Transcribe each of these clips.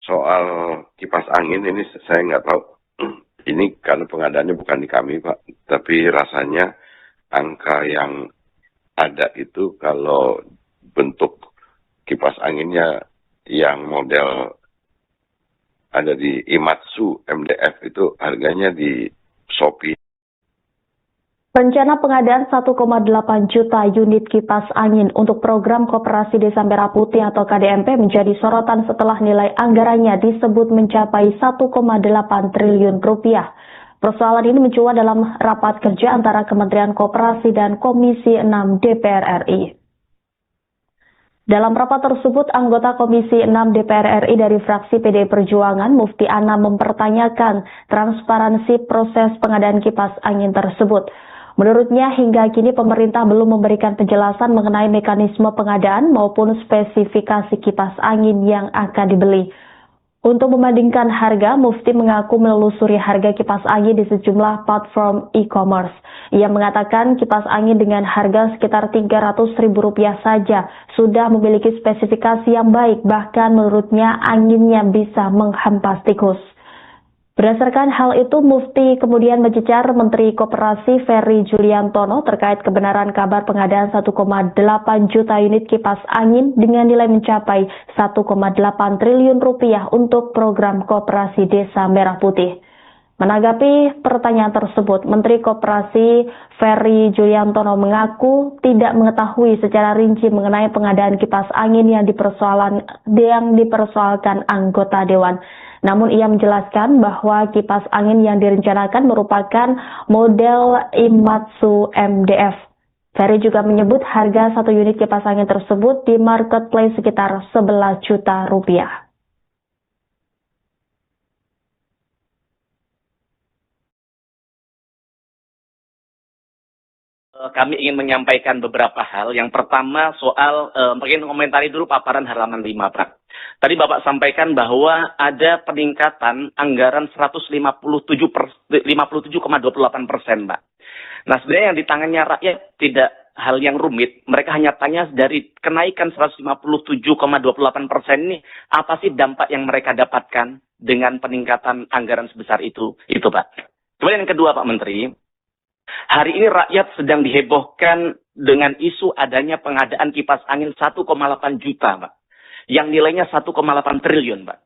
Soal kipas angin ini saya nggak tahu. Ini karena pengadaannya bukan di kami, Pak. Tapi rasanya angka yang ada itu kalau bentuk kipas anginnya yang model ada di Imatsu MDF itu harganya di Shopee. Rencana pengadaan 1,8 juta unit kipas angin untuk program Koperasi Desa Merah Putih atau KDMP menjadi sorotan setelah nilai anggarannya disebut mencapai 1,8 triliun rupiah. Persoalan ini mencuat dalam rapat kerja antara Kementerian Koperasi dan Komisi 6 DPR RI. Dalam rapat tersebut, anggota Komisi 6 DPR RI dari fraksi PDI Perjuangan, Mufti Ana, mempertanyakan transparansi proses pengadaan kipas angin tersebut. Menurutnya, hingga kini pemerintah belum memberikan penjelasan mengenai mekanisme pengadaan maupun spesifikasi kipas angin yang akan dibeli. Untuk membandingkan harga, Mufti mengaku menelusuri harga kipas angin di sejumlah platform e-commerce. Ia mengatakan kipas angin dengan harga sekitar Rp300.000 saja sudah memiliki spesifikasi yang baik, bahkan menurutnya anginnya bisa menghempas tikus. Berdasarkan hal itu, Mufti kemudian mencecar Menteri Koperasi Ferry Juliantono terkait kebenaran kabar pengadaan 1,8 juta unit kipas angin dengan nilai mencapai 1,8 triliun rupiah untuk program Koperasi Desa Merah Putih. Menanggapi pertanyaan tersebut, Menteri Koperasi Ferry Juliantono mengaku tidak mengetahui secara rinci mengenai pengadaan kipas angin yang dipersoalkan anggota Dewan. Namun ia menjelaskan bahwa kipas angin yang direncanakan merupakan model Imatsu MDF. Ferry juga menyebut harga satu unit kipas angin tersebut di marketplace sekitar 11 juta rupiah. Kami ingin menyampaikan beberapa hal. Yang pertama soal, mungkin komentari dulu paparan halaman 5, Pak. Tadi Bapak sampaikan bahwa ada peningkatan anggaran 57,28%, Pak. Nah, sebenarnya yang di tangannya rakyat tidak hal yang rumit. Mereka hanya tanya dari kenaikan 157,28% ini, apa sih dampak yang mereka dapatkan dengan peningkatan anggaran sebesar itu? Itu, Pak. Kemudian yang kedua, Pak Menteri. Hari ini rakyat sedang dihebohkan dengan isu adanya pengadaan kipas angin 1,8 juta, Pak. Yang nilainya 1,8 triliun, Pak.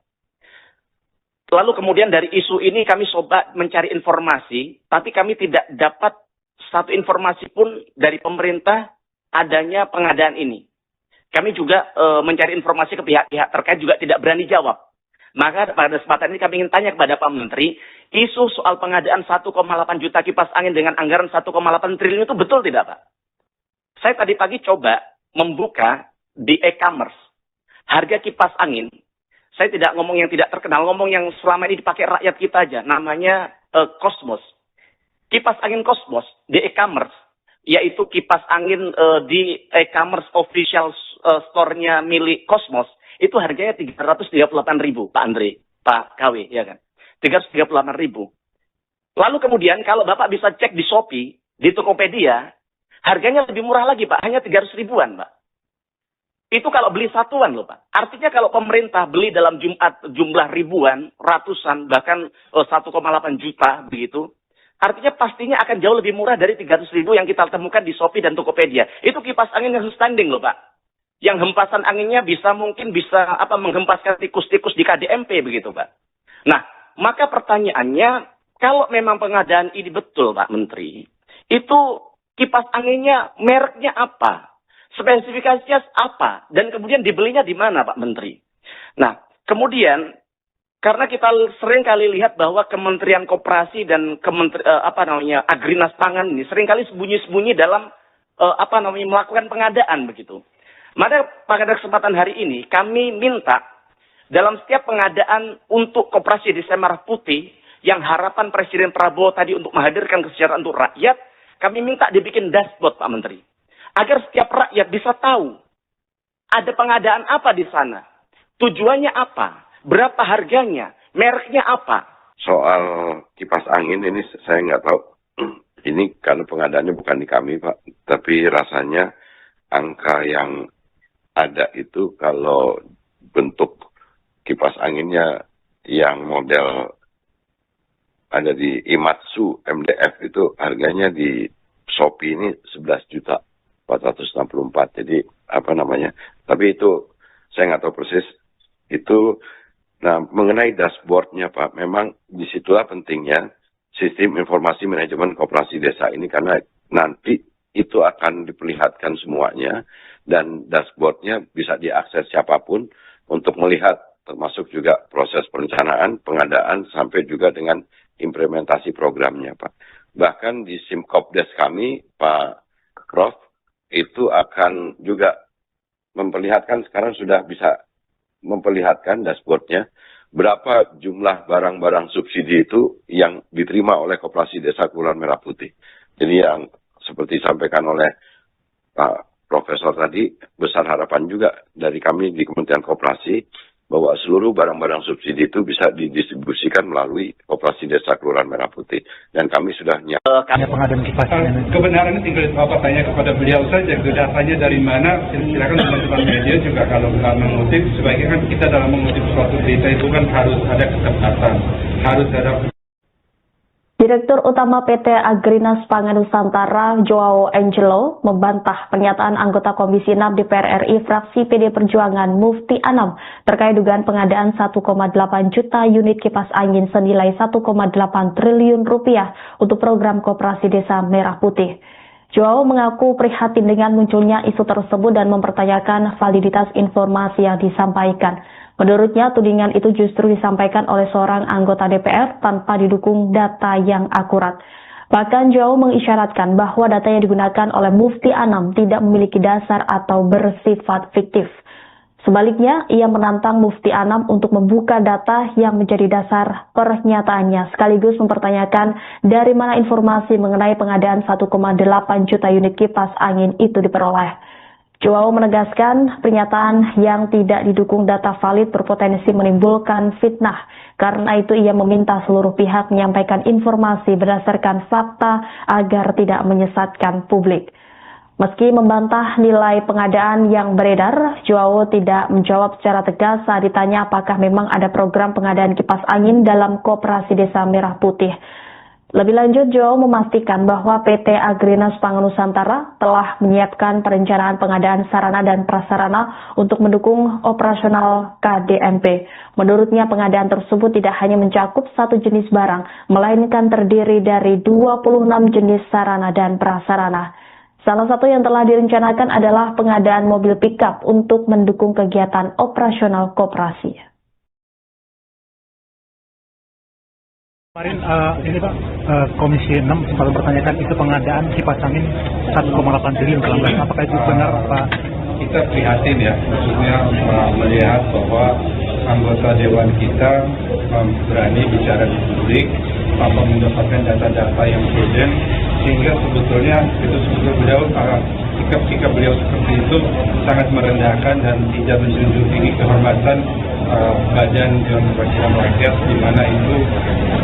Lalu kemudian dari isu ini kami coba mencari informasi, tapi kami tidak dapat satu informasi pun dari pemerintah adanya pengadaan ini. Kami juga mencari informasi ke pihak-pihak terkait juga tidak berani jawab. Maka pada kesempatan ini kami ingin tanya kepada Pak Menteri, isu soal pengadaan 1,8 juta kipas angin dengan anggaran 1,8 triliun itu betul tidak, Pak? Saya tadi pagi coba membuka di e-commerce harga kipas angin. Saya tidak ngomong yang tidak terkenal, ngomong yang selama ini dipakai rakyat kita aja. Namanya Cosmos. Kipas angin Cosmos di e-commerce, yaitu kipas angin di e-commerce official store-nya milik Cosmos, itu harganya 338.000, Pak Andre, Pak KW, ya kan? 338.000. Lalu kemudian kalau Bapak bisa cek di Shopee, di Tokopedia, harganya lebih murah lagi, Pak. Hanya 300 ribuan, Pak. Itu kalau beli satuan loh, Pak. Artinya kalau pemerintah beli dalam jumlah ribuan, ratusan, bahkan 1,8 juta, begitu. Artinya pastinya akan jauh lebih murah dari 300 ribu yang kita temukan di Shopee dan Tokopedia. Itu kipas angin yang standing loh, Pak. Yang hempasan anginnya mungkin bisa menghempaskan tikus-tikus di KDMP begitu, Pak. Nah, maka pertanyaannya, kalau memang pengadaan ini betul, Pak Menteri, itu kipas anginnya mereknya apa? Spesifikasinya apa? Dan kemudian dibelinya di mana, Pak Menteri? Nah, kemudian karena kita sering kali lihat bahwa Kementerian Koperasi dan Agrinas Pangan ini sering kali sembunyi-sembunyi dalam melakukan pengadaan begitu. Maka pada kesempatan hari ini kami minta dalam setiap pengadaan untuk Koperasi Desa Merah Putih yang harapan Presiden Prabowo tadi untuk menghadirkan kesejahteraan untuk rakyat, kami minta dibikin dashboard, Pak Menteri. Agar setiap rakyat bisa tahu ada pengadaan apa di sana, tujuannya apa, berapa harganya, mereknya apa. Soal kipas angin ini saya nggak tahu. Ini karena pengadaannya bukan di kami, Pak. Tapi rasanya angka yang ada itu kalau bentuk kipas anginnya yang model ada di Imatsu MDF itu harganya di Shopee ini 11.464. Jadi apa namanya? Tapi itu saya nggak tahu persis itu. Nah, mengenai dashboardnya Pak, memang disitulah pentingnya sistem informasi manajemen koperasi desa ini, karena nanti itu akan diperlihatkan semuanya dan dashboardnya bisa diakses siapapun untuk melihat, termasuk juga proses perencanaan, pengadaan, sampai juga dengan implementasi programnya Pak. Bahkan di Simkopdes kami, Pak Prof, itu akan juga memperlihatkan, sekarang sudah bisa memperlihatkan dashboardnya, berapa jumlah barang-barang subsidi itu yang diterima oleh Koperasi Desa Kelurahan Merah Putih. Jadi yang seperti disampaikan oleh Pak Profesor tadi, besar harapan juga dari kami di Kementerian Koperasi bahwa seluruh barang-barang subsidi itu bisa didistribusikan melalui Koperasi Desa Kelurahan Merah Putih. Dan kami sudah pengadaan kipas. Kebenarannya tinggal Bapak tanya kepada beliau saja, datanya dari mana, silakan teman-teman media juga kalau mengutip, sebaiknya kan kita dalam mengutip suatu berita itu kan harus ada ketepatan, harus ada. Direktur Utama PT Agrinas Pangan Nusantara, Joao Angelo, membantah pernyataan anggota Komisi 6 DPR RI fraksi PD Perjuangan Mufti Anam terkait dugaan pengadaan 1,8 juta unit kipas angin senilai 1,8 triliun rupiah untuk program Koperasi Desa Merah Putih. Joao mengaku prihatin dengan munculnya isu tersebut dan mempertanyakan validitas informasi yang disampaikan. Menurutnya, tudingan itu justru disampaikan oleh seorang anggota DPR tanpa didukung data yang akurat. Bahkan Joao mengisyaratkan bahwa data yang digunakan oleh Mufti Anam tidak memiliki dasar atau bersifat fiktif. Sebaliknya, ia menantang Mufti Anam untuk membuka data yang menjadi dasar pernyataannya, sekaligus mempertanyakan dari mana informasi mengenai pengadaan 1,8 juta unit kipas angin itu diperoleh. Joao menegaskan pernyataan yang tidak didukung data valid berpotensi menimbulkan fitnah. Karena itu ia meminta seluruh pihak menyampaikan informasi berdasarkan fakta agar tidak menyesatkan publik. Meski membantah nilai pengadaan yang beredar, Joao tidak menjawab secara tegas saat ditanya apakah memang ada program pengadaan kipas angin dalam Koperasi Desa Merah Putih. Lebih lanjut, Joao memastikan bahwa PT Agrinas Pangan Nusantara telah menyiapkan perencanaan pengadaan sarana dan prasarana untuk mendukung operasional KDMP. Menurutnya, pengadaan tersebut tidak hanya mencakup satu jenis barang, melainkan terdiri dari 26 jenis sarana dan prasarana. Salah satu yang telah direncanakan adalah pengadaan mobil pickup untuk mendukung kegiatan operasional koperasi. Kemarin ini Pak, Komisi 6 sempat mempertanyakan itu pengadaan kipas angin 1,8 triliun dalam belas. Apakah itu benar Pak? Kita prihatin ya, maksudnya melihat bahwa anggota Dewan kita berani bicara di publik, mendapatkan data-data yang prudent, sehingga sebetulnya beliau sikap beliau seperti itu sangat merendahkan dan tidak menjunjung tinggi kehormatan Badan Dewan Perwakilan Rakyat, di mana itu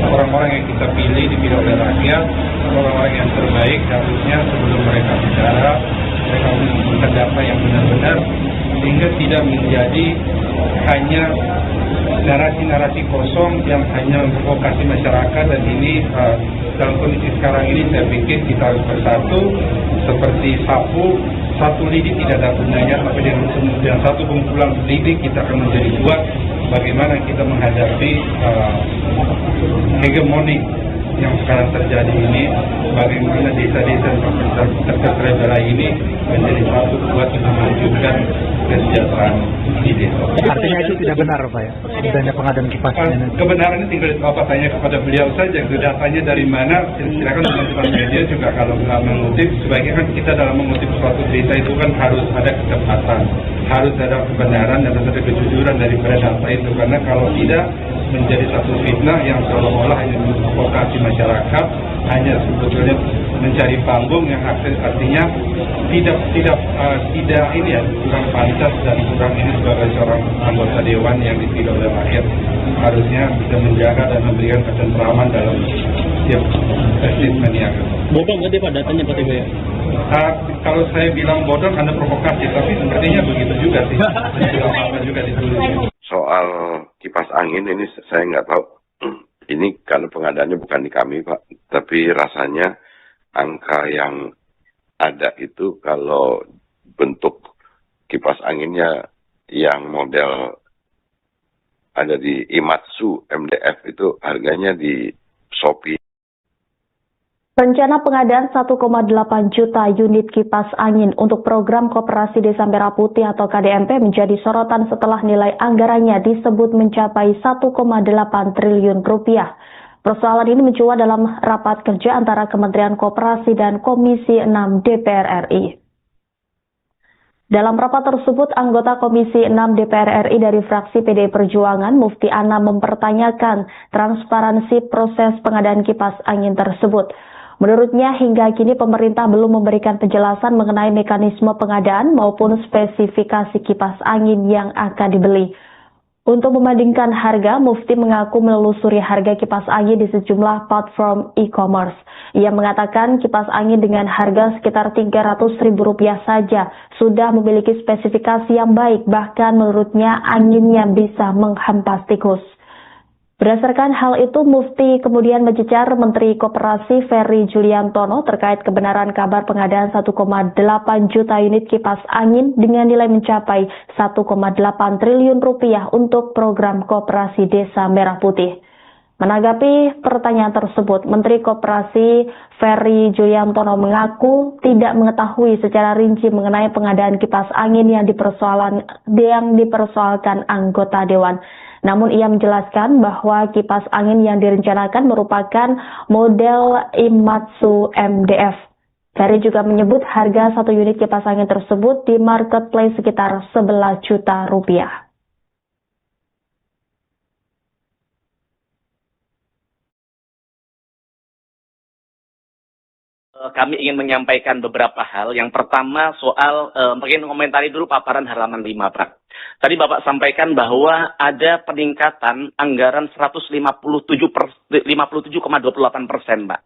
orang-orang yang kita dipilih oleh rakyat, orang-orang yang terbaik. Harusnya sebelum mereka bicara, mereka mengumpulkan data yang benar-benar, sehingga tidak menjadi hanya narasi-narasi kosong yang hanya memprovokasi masyarakat. Dan ini dalam kondisi sekarang ini saya pikir kita harus bersatu seperti sapu. Satu lidi tidak ada gunanya, tapi dengan satu kumpulan lidi kita akan menjadi kuat. Bagaimana kita menghadapi hegemoni yang sekarang terjadi ini, bagaimana desa-desa terkendala ini menjadi satu kuat untuk mewujudkan kesejahteraan di desa. Artinya itu tidak benar Pak ya? Adanya pengadaan kipas. Kebenarannya tinggal Bapak tanya kepada beliau saja, datanya dari mana, silakan teman-teman media juga kalau mengutip, sebaiknya kan kita dalam mengutip suatu berita itu kan harus ada ketepatan, harus ada kebenaran dan harus ada kejujuran daripada data itu, karena kalau tidak menjadi satu fitnah yang seolah-olah hanya memprovokasi masyarakat, hanya sebetulnya mencari panggung yang artinya tidak ini ya, kurang pantas dan kurang ini sebagai seorang anggota dewan yang dipilih oleh rakyat, harusnya bisa menjaga dan memberikan ketentraman dalam setiap statement yang. Bodoh nggak deh Pak datanya Pak Tega ya? Kalau saya bilang bodoh Anda provokasi, tapi sepertinya begitu juga sih. Tidak apa-apa juga ditulis. Soal kipas angin ini saya nggak tahu. Ini karena pengadaannya bukan di kami, Pak. Tapi rasanya angka yang ada itu kalau bentuk kipas anginnya yang model ada di Imatsu MDF itu harganya di Shopee. Rencana pengadaan 1,8 juta unit kipas angin untuk program Koperasi Desa Merah Putih atau KDMP menjadi sorotan setelah nilai anggarannya disebut mencapai 1,8 triliun rupiah. Persoalan ini mencuat dalam rapat kerja antara Kementerian Koperasi dan Komisi 6 DPR RI. Dalam rapat tersebut, anggota Komisi 6 DPR RI dari fraksi PDI Perjuangan, Mufti Ana, mempertanyakan transparansi proses pengadaan kipas angin tersebut. Menurutnya, hingga kini pemerintah belum memberikan penjelasan mengenai mekanisme pengadaan maupun spesifikasi kipas angin yang akan dibeli. Untuk membandingkan harga, Mufti mengaku menelusuri harga kipas angin di sejumlah platform e-commerce. Ia mengatakan kipas angin dengan harga sekitar Rp300.000 saja sudah memiliki spesifikasi yang baik, bahkan menurutnya anginnya bisa menghempas tikus. Berdasarkan hal itu, Mufti kemudian mencecar Menteri Koperasi Ferry Juliantono terkait kebenaran kabar pengadaan 1,8 juta unit kipas angin dengan nilai mencapai 1,8 triliun rupiah untuk program Koperasi Desa Merah Putih. Menanggapi pertanyaan tersebut, Menteri Koperasi Ferry Juliantono mengaku tidak mengetahui secara rinci mengenai pengadaan kipas angin yang dipersoalkan anggota Dewan. Namun ia menjelaskan bahwa kipas angin yang direncanakan merupakan model Imatsu MDF. Ferry juga menyebut harga satu unit kipas angin tersebut di marketplace sekitar 11 juta rupiah. Kami ingin menyampaikan beberapa hal. Yang pertama soal, mungkin komentari dulu paparan halaman 5, Pak. Tadi Bapak sampaikan bahwa ada peningkatan anggaran 57,28%, Pak.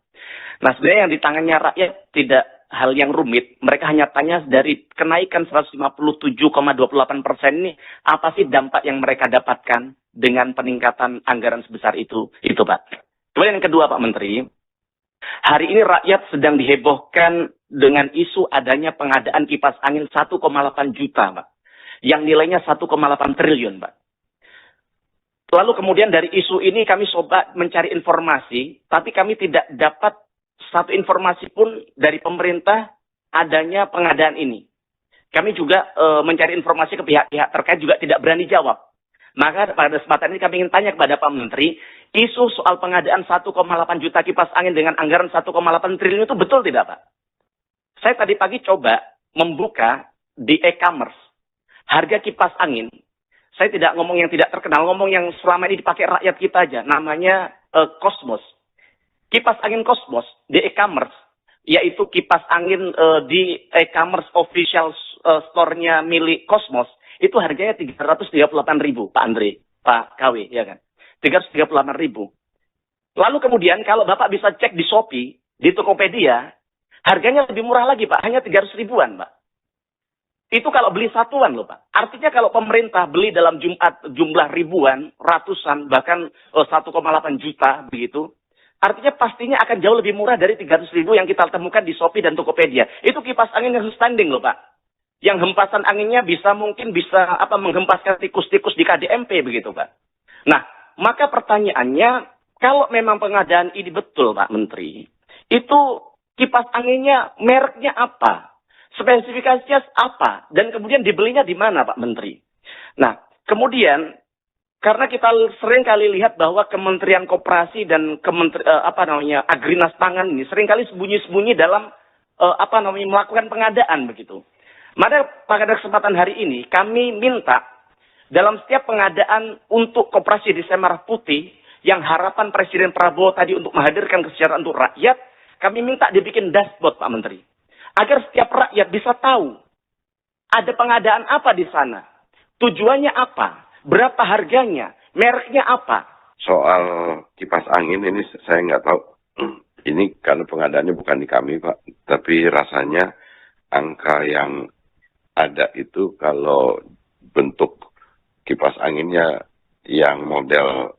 Nah, sebenarnya yang di tangannya rakyat tidak hal yang rumit. Mereka hanya tanya dari kenaikan 157,28% ini, apa sih dampak yang mereka dapatkan dengan peningkatan anggaran sebesar itu, Pak. Kemudian yang kedua, Pak Menteri, hari ini rakyat sedang dihebohkan dengan isu adanya pengadaan kipas angin 1,8 juta, Pak. Yang nilainya 1,8 triliun, Pak. Lalu kemudian dari isu ini kami coba mencari informasi, tapi kami tidak dapat satu informasi pun dari pemerintah adanya pengadaan ini. Kami juga mencari informasi ke pihak-pihak terkait juga tidak berani jawab. Maka pada kesempatan ini kami ingin tanya kepada Pak Menteri, isu soal pengadaan 1,8 juta kipas angin dengan anggaran 1,8 triliun itu betul tidak, Pak? Saya tadi pagi coba membuka di e-commerce harga kipas angin. Saya tidak ngomong yang tidak terkenal, ngomong yang selama ini dipakai rakyat kita aja. Namanya Cosmos. Kipas angin Cosmos di e-commerce, yaitu kipas angin di e-commerce official store-nya milik Cosmos, itu harganya 338.000, Pak Andre, Pak KW, ya kan? 338.000. Lalu kemudian kalau Bapak bisa cek di Shopee, di Tokopedia, harganya lebih murah lagi, Pak, hanya 300 ribuan, Pak. Itu kalau beli satuan loh, Pak. Artinya kalau pemerintah beli dalam jumlah ribuan, ratusan, bahkan 1,8 juta begitu, artinya pastinya akan jauh lebih murah dari 300 ribu yang kita temukan di Shopee dan Tokopedia. Itu kipas angin yang standing loh, Pak. Yang hempasan anginnya bisa menghempaskan tikus-tikus di KDMP begitu, Pak. Nah, maka pertanyaannya, kalau memang pengadaan ini betul, Pak Menteri, itu kipas anginnya mereknya apa? Spesifikasinya apa? Dan kemudian dibelinya di mana, Pak Menteri? Nah, kemudian karena kita sering kali lihat bahwa Kementerian Koperasi dan Agrinas Pangan ini sering kali sembunyi-sembunyi dalam melakukan pengadaan begitu. Maka pada kesempatan hari ini kami minta dalam setiap pengadaan untuk Koperasi Desa Merah Putih yang harapan Presiden Prabowo tadi untuk menghadirkan kesejahteraan untuk rakyat, kami minta dibikin dashboard, Pak Menteri. Agar setiap rakyat bisa tahu ada pengadaan apa di sana, tujuannya apa, berapa harganya, mereknya apa. Soal kipas angin ini saya nggak tahu. Ini karena pengadaannya bukan di kami, Pak. Tapi rasanya angka yang ada itu kalau bentuk kipas anginnya yang model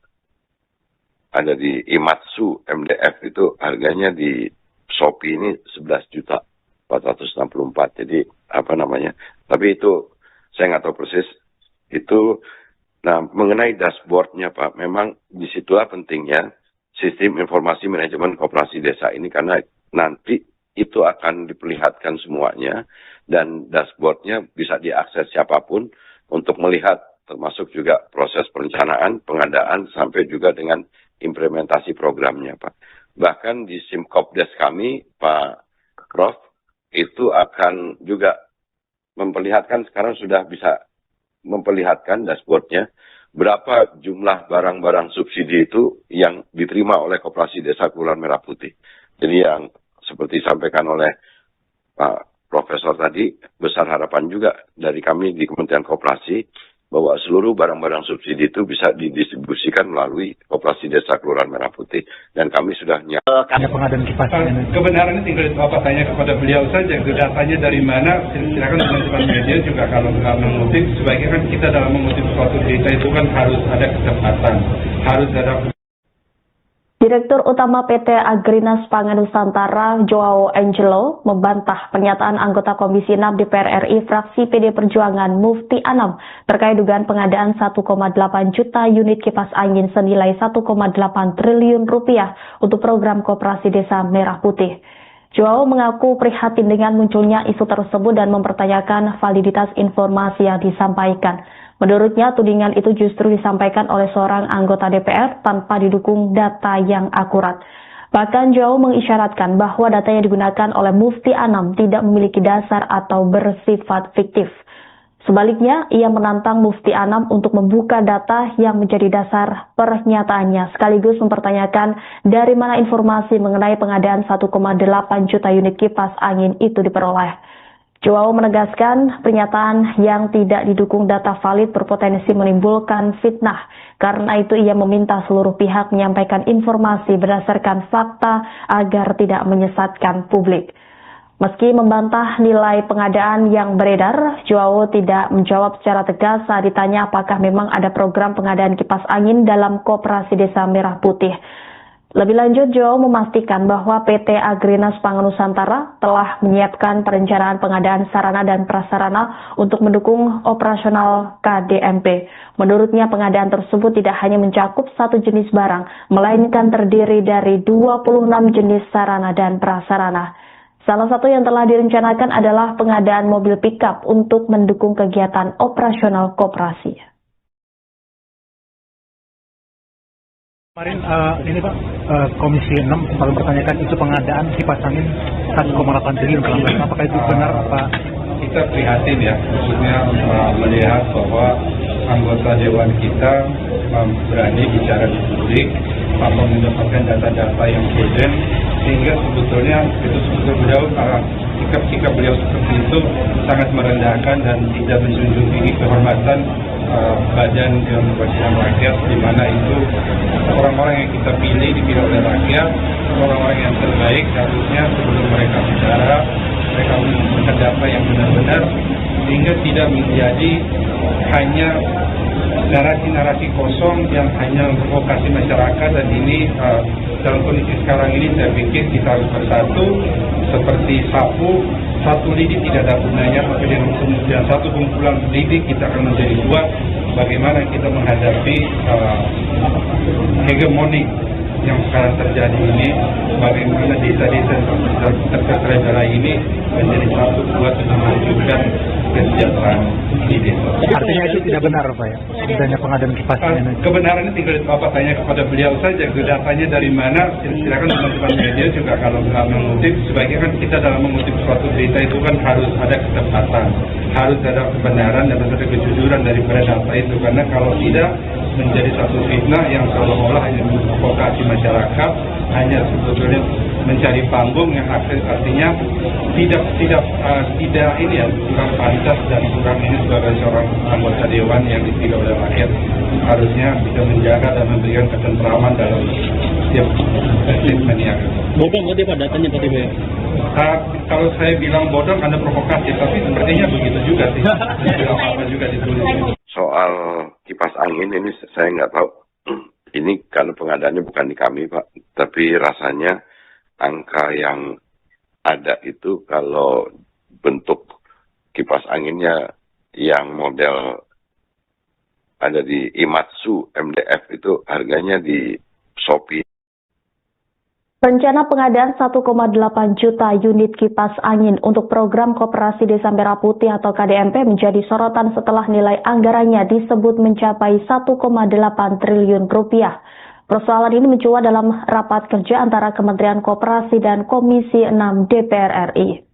ada di Imatsu MDF itu harganya di Shopee ini 11.464. Jadi apa namanya? Tapi itu saya nggak tahu persis itu. Nah, mengenai dashboardnya Pak, memang disitulah pentingnya sistem informasi manajemen koperasi desa ini, karena nanti itu akan diperlihatkan semuanya dan dashboardnya bisa diakses siapapun untuk melihat, termasuk juga proses perencanaan, pengadaan, sampai juga dengan implementasi programnya Pak. Bahkan di Simkopdes kami, Pak Prof, itu akan juga memperlihatkan, sekarang sudah bisa memperlihatkan dashboardnya, berapa jumlah barang-barang subsidi itu yang diterima oleh Koperasi Desa Kelurahan Merah Putih. Jadi yang seperti disampaikan oleh Pak Profesor tadi, besar harapan juga dari kami di Kementerian Koperasi bahwa seluruh barang-barang subsidi itu bisa didistribusikan melalui Koperasi Desa Kelurahan Merah Putih. Dan kami sudah Ada pengadaan kipas angin. Kebenarannya tinggal Bapak tanya kepada beliau saja, itu datanya dari mana, silakan teman-teman media juga kalau nggak mengutip, sebaiknya kan kita dalam mengutip suatu berita itu kan harus ada kecepatan, harus ada. Direktur Utama PT Agrinas Pangan Nusantara, Joao Angelo, membantah pernyataan anggota Komisi 6 DPR RI fraksi PD Perjuangan Mufti Anam terkait dugaan pengadaan 1,8 juta unit kipas angin senilai 1,8 triliun rupiah untuk program Koperasi Desa Merah Putih. Joao mengaku prihatin dengan munculnya isu tersebut dan mempertanyakan validitas informasi yang disampaikan. Menurutnya, tudingan itu justru disampaikan oleh seorang anggota DPR tanpa didukung data yang akurat. Bahkan Joao mengisyaratkan bahwa data yang digunakan oleh Mufti Anam tidak memiliki dasar atau bersifat fiktif. Sebaliknya, ia menantang Mufti Anam untuk membuka data yang menjadi dasar pernyataannya, sekaligus mempertanyakan dari mana informasi mengenai pengadaan 1,8 juta unit kipas angin itu diperoleh. Joao menegaskan pernyataan yang tidak didukung data valid berpotensi menimbulkan fitnah. Karena itu ia meminta seluruh pihak menyampaikan informasi berdasarkan fakta agar tidak menyesatkan publik. Meski membantah nilai pengadaan yang beredar, Joao tidak menjawab secara tegas saat ditanya apakah memang ada program pengadaan kipas angin dalam Koperasi Desa Merah Putih. Lebih lanjut, Joao memastikan bahwa PT Agrinas Pangan Nusantara telah menyiapkan perencanaan pengadaan sarana dan prasarana untuk mendukung operasional KDMP. Menurutnya, pengadaan tersebut tidak hanya mencakup satu jenis barang, melainkan terdiri dari 26 jenis sarana dan prasarana. Salah satu yang telah direncanakan adalah pengadaan mobil pickup untuk mendukung kegiatan operasional koperasi. Kemarin ini Pak, Komisi 6 sempat mempertanyakan itu pengadaan kipas angin 1,8 triliun kalau nggak salah. Apakah itu benar apa? Kita prihatin ya, khususnya melihat bahwa anggota Dewan kita berani bicara di publik, tanpa mendapatkan data-data yang prudent, sehingga sebetulnya itu beliau sikap beliau seperti itu sangat merendahkan dan tidak menjunjung tinggi kehormatan badan Dewan Perwakilan Rakyat, di mana itu orang-orang yang kita dipilih oleh rakyat, orang-orang yang terbaik. Harusnya sebelum mereka bicara, mereka mengumpulkan data yang benar-benar, sehingga tidak menjadi hanya narasi-narasi kosong yang hanya memprovokasi masyarakat. Dan ini dalam kondisi sekarang ini saya pikir kita harus bersatu seperti sapu. Satu lidi tidak ada gunanya, tapi dengan kemudian satu kumpulan lidi kita akan menjadi kuat. Bagaimana kita menghadapi hegemoni yang sekarang terjadi ini, bagaimana desa-desa terkendala ini menjadi satu kuat untuk mewujudkan kesejahteraan di desa. Artinya itu tidak benar Pak ya? Adanya pengadaan kipas angin. Kebenarannya tinggal Bapak tanya kepada beliau saja, datanya dari mana, silakan teman-teman media juga kalau nggak mengutip, sebaiknya kan kita dalam mengutip suatu berita itu kan harus ada ketepatan, harus ada kebenaran dan ada kejujuran daripada data itu, karena kalau tidak menjadi satu fitnah yang seolah-olah hanya memprovokasi masyarakat, hanya sebetulnya mencari panggung yang artinya tidak ini ya, kurang pantas dan kurang ini sebagai seorang anggota dewan yang dipilih oleh rakyat, harusnya bisa menjaga dan memberikan ketentraman dalam setiap statement yang. Bapak ngerti Pak datanya Pak Kalau saya bilang bodong Anda provokatif, tapi sepertinya begitu juga sih. Tidak apa-apa juga ditulis. Soal kipas angin ini saya nggak tahu. Ini karena pengadaannya bukan di kami, Pak. Tapi rasanya angka yang ada itu kalau bentuk kipas anginnya yang model ada di Imatsu MDF itu harganya di Shopee. Rencana pengadaan 1,8 juta unit kipas angin untuk program Koperasi Desa Merah Putih atau KDMP menjadi sorotan setelah nilai anggarannya disebut mencapai 1,8 triliun rupiah. Persoalan ini mencuat dalam rapat kerja antara Kementerian Koperasi dan Komisi 6 DPR RI.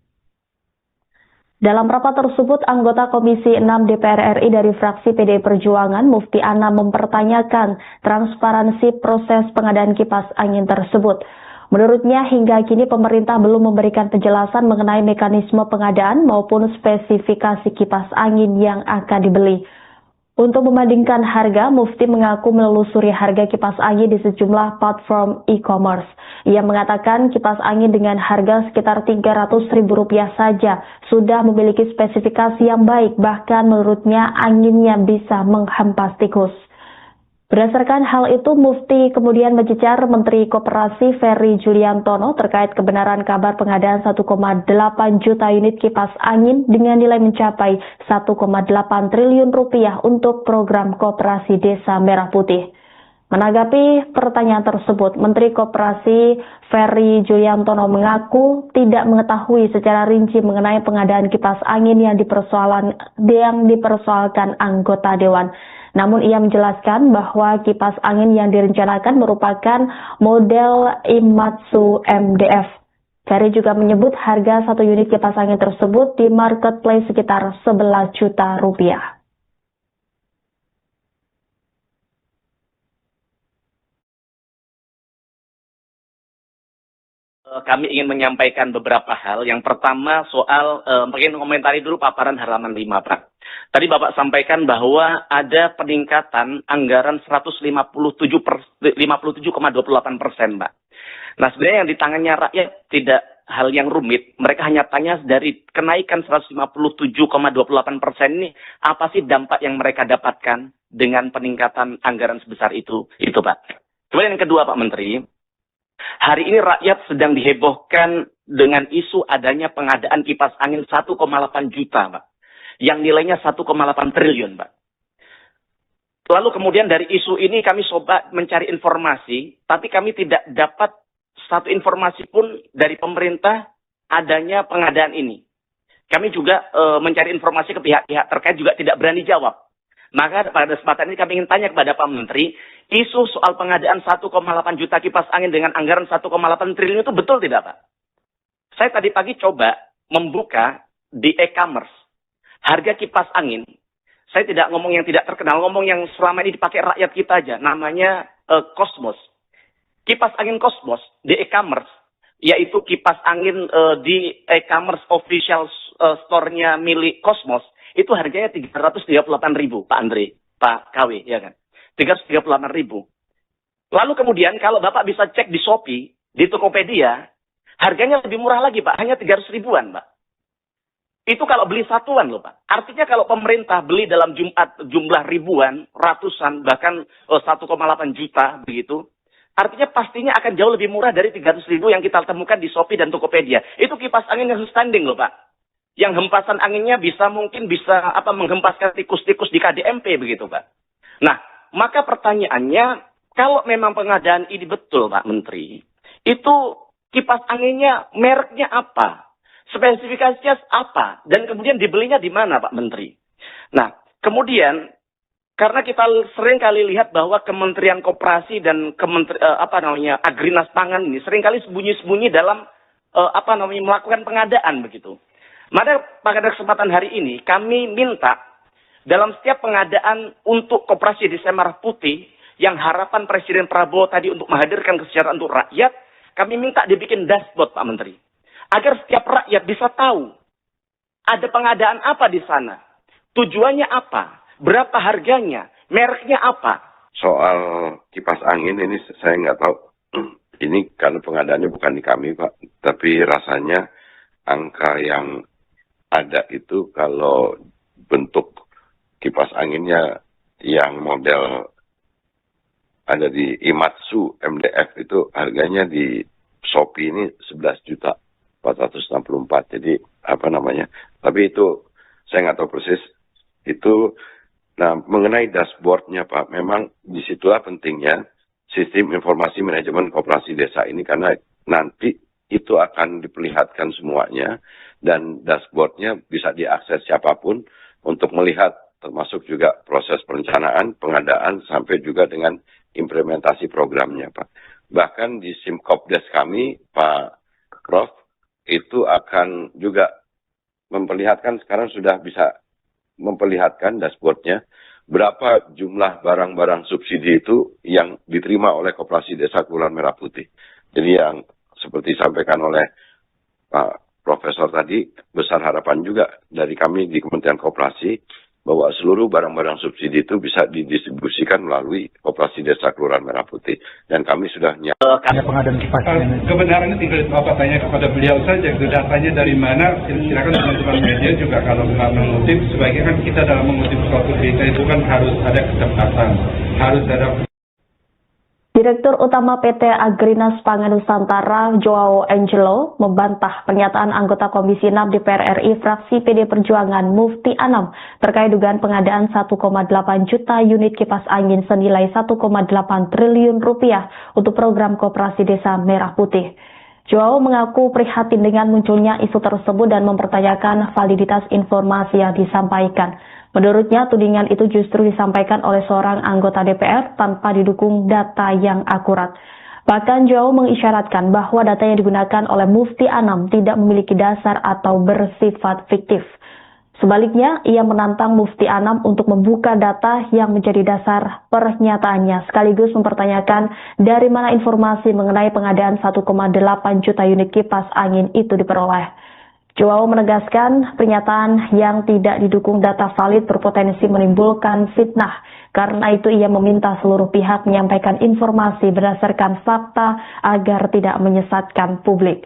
Dalam rapat tersebut, anggota Komisi 6 DPR RI dari fraksi PDI Perjuangan, Mufti Ana, mempertanyakan transparansi proses pengadaan kipas angin tersebut. Menurutnya, hingga kini pemerintah belum memberikan penjelasan mengenai mekanisme pengadaan maupun spesifikasi kipas angin yang akan dibeli. Untuk membandingkan harga, Mufti mengaku menelusuri harga kipas angin di sejumlah platform e-commerce. Ia mengatakan kipas angin dengan harga sekitar Rp300.000 saja sudah memiliki spesifikasi yang baik, bahkan menurutnya anginnya bisa menghempas tikus. Berdasarkan hal itu, Mufti kemudian mencecar Menteri Koperasi Ferry Juliantono terkait kebenaran kabar pengadaan 1,8 juta unit kipas angin dengan nilai mencapai 1,8 triliun rupiah untuk program Koperasi Desa Merah Putih. Menanggapi pertanyaan tersebut, Menteri Koperasi Ferry Juliantono mengaku tidak mengetahui secara rinci mengenai pengadaan kipas angin yang dipersoalkan anggota Dewan. Namun ia menjelaskan bahwa kipas angin yang direncanakan merupakan model Imatsu MDF. Ferry juga menyebut harga satu unit kipas angin tersebut di marketplace sekitar 11 juta rupiah. Kami ingin menyampaikan beberapa hal. Yang pertama soal, mungkin komentari dulu paparan halaman 5, Pak. Tadi Bapak sampaikan bahwa ada peningkatan anggaran 57,28%, Pak. Nah, sebenarnya yang di tangannya rakyat tidak hal yang rumit. Mereka hanya tanya dari kenaikan 157,28% ini, apa sih dampak yang mereka dapatkan dengan peningkatan anggaran sebesar itu, Pak. Kemudian yang kedua, Pak Menteri, hari ini rakyat sedang dihebohkan dengan isu adanya pengadaan kipas angin 1,8 juta, Pak. Yang nilainya 1,8 triliun, Pak. Lalu kemudian dari isu ini kami coba mencari informasi, tapi kami tidak dapat satu informasi pun dari pemerintah adanya pengadaan ini. Kami juga mencari informasi ke pihak-pihak terkait juga tidak berani jawab. Maka pada kesempatan ini kami ingin tanya kepada Pak Menteri, isu soal pengadaan 1,8 juta kipas angin dengan anggaran 1,8 triliun itu betul tidak, Pak? Saya tadi pagi coba membuka di e-commerce harga kipas angin. Saya tidak ngomong yang tidak terkenal, ngomong yang selama ini dipakai rakyat kita aja. Namanya Cosmos. Kipas angin Cosmos di e-commerce, yaitu kipas angin di e-commerce official store-nya milik Cosmos, itu harganya 338.000, Pak Andre, Pak KW, ya kan? 338.000. Lalu kemudian kalau Bapak bisa cek di Shopee, di Tokopedia, harganya lebih murah lagi, Pak. Hanya 300 ribuan, Pak. Itu kalau beli satuan loh, Pak. Artinya kalau pemerintah beli dalam jumlah ribuan, ratusan, bahkan 1,8 juta, begitu. Artinya pastinya akan jauh lebih murah dari 300 ribu yang kita temukan di Shopee dan Tokopedia. Itu kipas angin yang standing loh, Pak. Yang hempasan anginnya mungkin bisa menghempaskan tikus-tikus di KDMP, begitu, Pak. Nah, maka pertanyaannya, kalau memang pengadaan ini betul, Pak Menteri, itu kipas anginnya mereknya apa? Spesifikasinya apa? Dan kemudian dibelinya di mana, Pak Menteri? Nah, kemudian karena kita sering kali lihat bahwa Kementerian Koperasi dan Agrinas Pangan ini sering kali sembunyi-sembunyi dalam melakukan pengadaan begitu. Maka pada kesempatan hari ini kami minta dalam setiap pengadaan untuk Koperasi Desa Merah Putih yang harapan Presiden Prabowo tadi untuk menghadirkan kesejahteraan untuk rakyat, kami minta dibikin dashboard, Pak Menteri. Agar setiap rakyat bisa tahu ada pengadaan apa di sana, tujuannya apa, berapa harganya, mereknya apa. Soal kipas angin ini saya nggak tahu. Ini karena pengadaannya bukan di kami, Pak. Tapi rasanya angka yang ada itu kalau bentuk kipas anginnya yang model ada di Imatsu MDF itu harganya di Shopee ini 11.464. Jadi tapi itu saya nggak tahu persis itu. Nah, mengenai dashboardnya Pak, memang disitulah pentingnya sistem informasi manajemen koperasi desa ini, karena nanti itu akan diperlihatkan semuanya dan dashboardnya bisa diakses siapapun untuk melihat, termasuk juga proses perencanaan, pengadaan, sampai juga dengan implementasi programnya Pak. Bahkan di Simkopdes kami, Pak Prof, itu akan juga memperlihatkan, sekarang sudah bisa memperlihatkan dashboardnya, berapa jumlah barang-barang subsidi itu yang diterima oleh Koperasi Desa Kelurahan Merah Putih. Jadi yang seperti disampaikan oleh Pak Profesor tadi, besar harapan juga dari kami di Kementerian Koperasi bahwa seluruh barang-barang subsidi itu bisa didistribusikan melalui Koperasi Desa Kelurahan Merah Putih. Dan kami sudah pengadaan kipas. Kebenarannya tinggal Bapak tanya kepada beliau saja, itu datanya dari mana, silakan teman-teman media juga kalau nggak mengutip, sebaiknya kan kita dalam mengutip suatu berita itu kan harus ada kecepatan, harus ada. Direktur Utama PT Agrinas Pangan Nusantara, Joao Angelo, membantah pernyataan anggota Komisi 6 DPR RI fraksi PD Perjuangan Mufti Anam terkait dugaan pengadaan 1,8 juta unit kipas angin senilai 1,8 triliun rupiah untuk program Koperasi Desa Merah Putih. Joao mengaku prihatin dengan munculnya isu tersebut dan mempertanyakan validitas informasi yang disampaikan. Menurutnya, tudingan itu justru disampaikan oleh seorang anggota DPR tanpa didukung data yang akurat. Bahkan Joao mengisyaratkan bahwa data yang digunakan oleh Mufti Anam tidak memiliki dasar atau bersifat fiktif. Sebaliknya, ia menantang Mufti Anam untuk membuka data yang menjadi dasar pernyataannya, sekaligus mempertanyakan dari mana informasi mengenai pengadaan 1,8 juta unit kipas angin itu diperoleh. Joao menegaskan pernyataan yang tidak didukung data valid berpotensi menimbulkan fitnah. Karena itu ia meminta seluruh pihak menyampaikan informasi berdasarkan fakta agar tidak menyesatkan publik.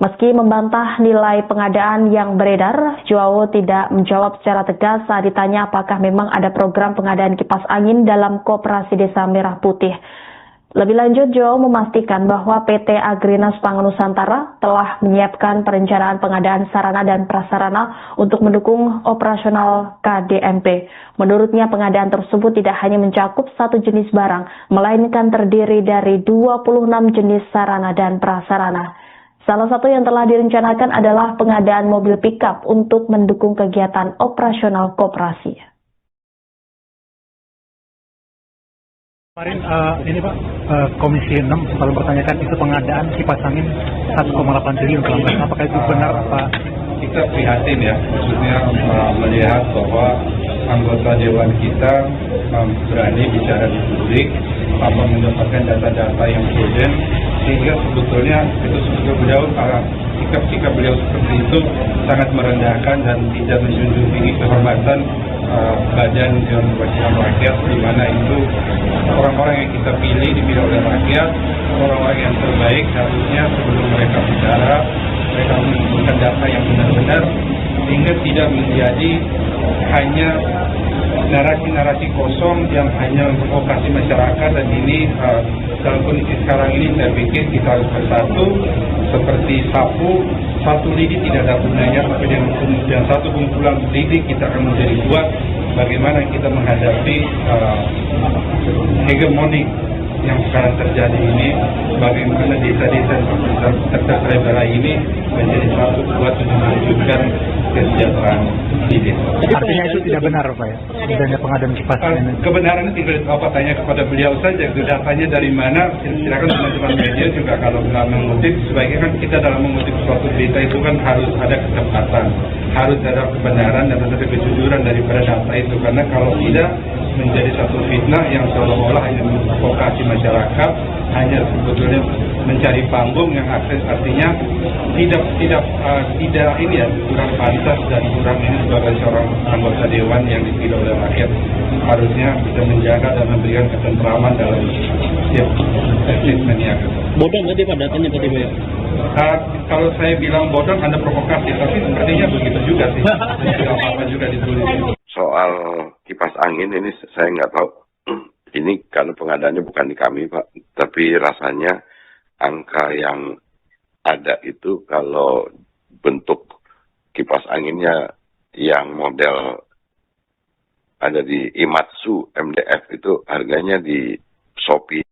Meski membantah nilai pengadaan yang beredar, Joao tidak menjawab secara tegas saat ditanya apakah memang ada program pengadaan kipas angin dalam Koperasi Desa Merah Putih. Lebih lanjut, Joao memastikan bahwa PT Agrinas Pangan Nusantara telah menyiapkan perencanaan pengadaan sarana dan prasarana untuk mendukung operasional KDMP. Menurutnya, pengadaan tersebut tidak hanya mencakup satu jenis barang, melainkan terdiri dari 26 jenis sarana dan prasarana. Salah satu yang telah direncanakan adalah pengadaan mobil pickup untuk mendukung kegiatan operasional koperasi. Kemarin Komisi 6 sempat mempertanyakan itu pengadaan kipas angin 1,8 triliun kalau nggak, apakah itu benar apa? Kita prihatin ya, maksudnya melihat bahwa anggota Dewan kita berani bicara di publik, mendapatkan data-data yang hidden, sehingga sebetulnya beliau sikap beliau seperti itu sangat merendahkan dan tidak menjunjung tinggi kehormatan badan Dewan Perwakilan Rakyat, di mana itu orang-orang yang kita pilih dipilih oleh rakyat, orang-orang yang terbaik. Harusnya sebelum mereka bicara, mereka mengumpulkan data yang benar-benar, sehingga tidak menjadi hanya narasi-narasi kosong yang hanya untuk operasi masyarakat. Dan ini dalam kondisi sekarang ini saya pikir kita harus bersatu seperti sapu, satu lidi tidak ada gunanya, tapi dengan kemudian satu kumpulan lidi kita akan menjadi kuat. Bagaimana kita menghadapi hegemonik yang sekarang terjadi ini, bagaimana desa-desa terterbela ini menjadi satu kuat untuk mewujudkan kesejahteraan di desa. Artinya itu tidak benar Pak ya? Adanya pengadaan kipas angin. Kebenarannya tinggal Bapak tanya kepada beliau saja, itu datanya dari mana, silakan teman-teman media juga kalau nggak mengutip, sebaiknya kan kita dalam mengutip suatu berita itu kan harus ada kecepatan, harus ada kebenaran dan ada kejujuran daripada data itu, karena kalau tidak menjadi satu fitnah yang seolah-olah hanya memprovokasi masyarakat hanya sebetulnya mencari panggung yang artinya tidak ini ya, kurang pantas dan kurang ini sebagai seorang anggota dewan yang dipilih oleh rakyat, harusnya bisa menjaga dan memberikan ketentraman dalam setiap statementnya. Bodoh tadi Pak datanya tadi Pak? Kalau saya bilang bodoh Anda provokasi, tapi sepertinya begitu juga sih. Tidak apa-apa juga ditulis. Soal kipas angin ini saya nggak tahu. Ini karena pengadaannya bukan di kami, Pak. Tapi rasanya angka yang ada itu kalau bentuk kipas anginnya yang model ada di Imatsu MDF itu harganya di Shopee.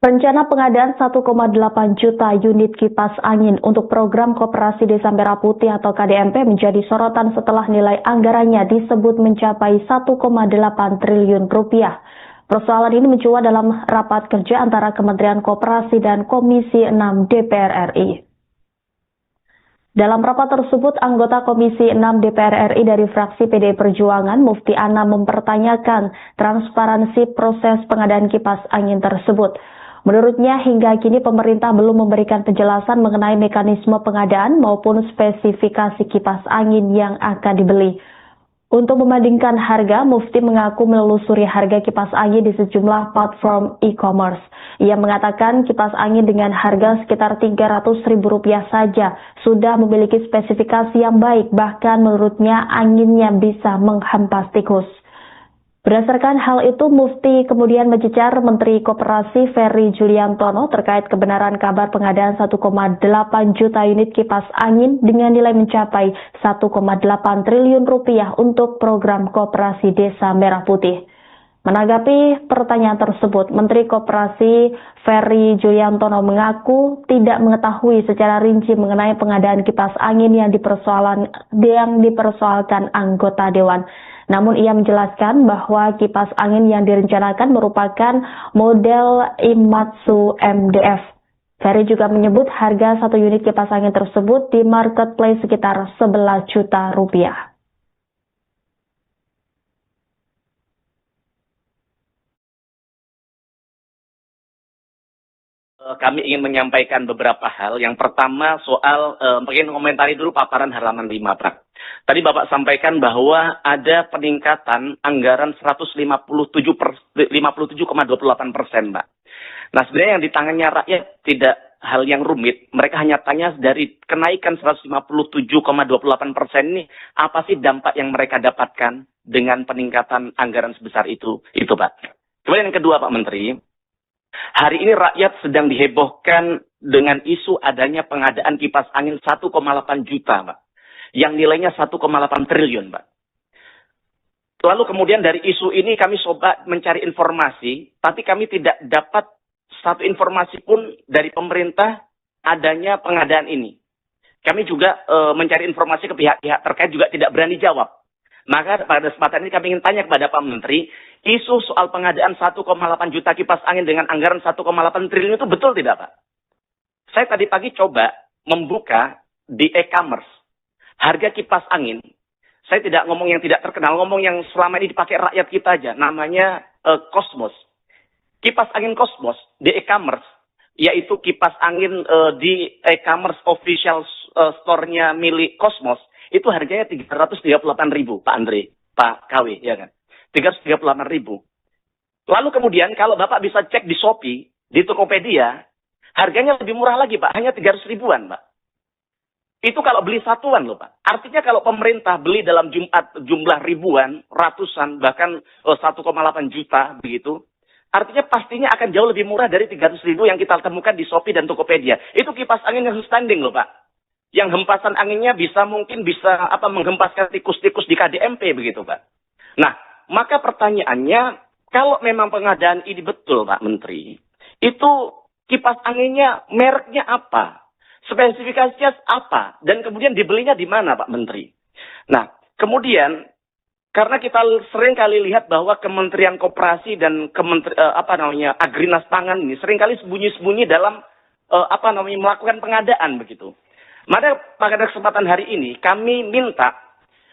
Rencana pengadaan 1,8 juta unit kipas angin untuk program Koperasi Desa Merah Putih atau KDMP menjadi sorotan setelah nilai anggarannya disebut mencapai 1,8 triliun rupiah. Persoalan ini mencuat dalam rapat kerja antara Kementerian Koperasi dan Komisi 6 DPR RI. Dalam rapat tersebut, anggota Komisi 6 DPR RI dari fraksi PDI Perjuangan, Mufti Ana, mempertanyakan transparansi proses pengadaan kipas angin tersebut. Menurutnya, hingga kini pemerintah belum memberikan penjelasan mengenai mekanisme pengadaan maupun spesifikasi kipas angin yang akan dibeli. Untuk membandingkan harga, Mufti mengaku menelusuri harga kipas angin di sejumlah platform e-commerce. Ia mengatakan kipas angin dengan harga sekitar Rp300.000 saja sudah memiliki spesifikasi yang baik, bahkan menurutnya anginnya bisa menghempas tikus. Berdasarkan hal itu, Mufti kemudian mencecar Menteri Koperasi Ferry Juliantono terkait kebenaran kabar pengadaan 1,8 juta unit kipas angin dengan nilai mencapai 1,8 triliun rupiah untuk program Koperasi Desa Merah Putih. Menanggapi pertanyaan tersebut, Menteri Koperasi Ferry Juliantono mengaku tidak mengetahui secara rinci mengenai pengadaan kipas angin yang dipersoalkan anggota Dewan. Namun ia menjelaskan bahwa kipas angin yang direncanakan merupakan model Imatsu MDF. Ferry juga menyebut harga satu unit kipas angin tersebut di marketplace sekitar 11 juta rupiah. Kami ingin menyampaikan beberapa hal. Yang pertama soal, mungkin komentari dulu paparan halaman 5, Pak. Tadi Bapak sampaikan bahwa ada peningkatan anggaran 57,28%, Pak. Nah, sebenarnya yang di tangannya rakyat tidak hal yang rumit. Mereka hanya tanya dari kenaikan 157,28% ini, apa sih dampak yang mereka dapatkan dengan peningkatan anggaran sebesar itu? Itu, Pak. Kemudian yang kedua, Pak Menteri. Hari ini rakyat sedang dihebohkan dengan isu adanya pengadaan kipas angin 1,8 juta, Pak. Yang nilainya 1,8 triliun, Pak. Lalu kemudian dari isu ini kami coba mencari informasi, tapi kami tidak dapat satu informasi pun dari pemerintah adanya pengadaan ini. Kami juga mencari informasi ke pihak-pihak terkait juga tidak berani jawab. Maka pada kesempatan ini kami ingin tanya kepada Pak Menteri, isu soal pengadaan 1,8 juta kipas angin dengan anggaran 1,8 triliun itu betul tidak, Pak? Saya tadi pagi coba membuka di e-commerce harga kipas angin. Saya tidak ngomong yang tidak terkenal, ngomong yang selama ini dipakai rakyat kita aja. Namanya Cosmos. Kipas angin Cosmos di e-commerce, yaitu kipas angin di e-commerce official store-nya milik Cosmos, itu harganya 338.000, Pak Andre, Pak KW, ya kan? 338.000. Lalu kemudian kalau Bapak bisa cek di Shopee, di Tokopedia, harganya lebih murah lagi, Pak. Hanya 300 ribuan, Pak. Itu kalau beli satuan loh, Pak. Artinya kalau pemerintah beli dalam jumlah ribuan, ratusan, bahkan 1,8 juta, begitu. Artinya pastinya akan jauh lebih murah dari 300 ribu yang kita temukan di Shopee dan Tokopedia. Itu kipas angin yang standing loh, Pak. Yang hempasan anginnya bisa menghempaskan tikus-tikus di KDMP begitu, Pak. Nah, maka pertanyaannya, kalau memang pengadaan ini betul, Pak Menteri, itu kipas anginnya mereknya apa? Spesifikasinya apa? Dan kemudian dibelinya di mana, Pak Menteri? Nah, kemudian karena kita sering kali lihat bahwa Kementerian Koperasi dan Agrinas Pangan ini seringkali sembunyi-sembunyi dalam melakukan pengadaan begitu. Maka pada kesempatan hari ini kami minta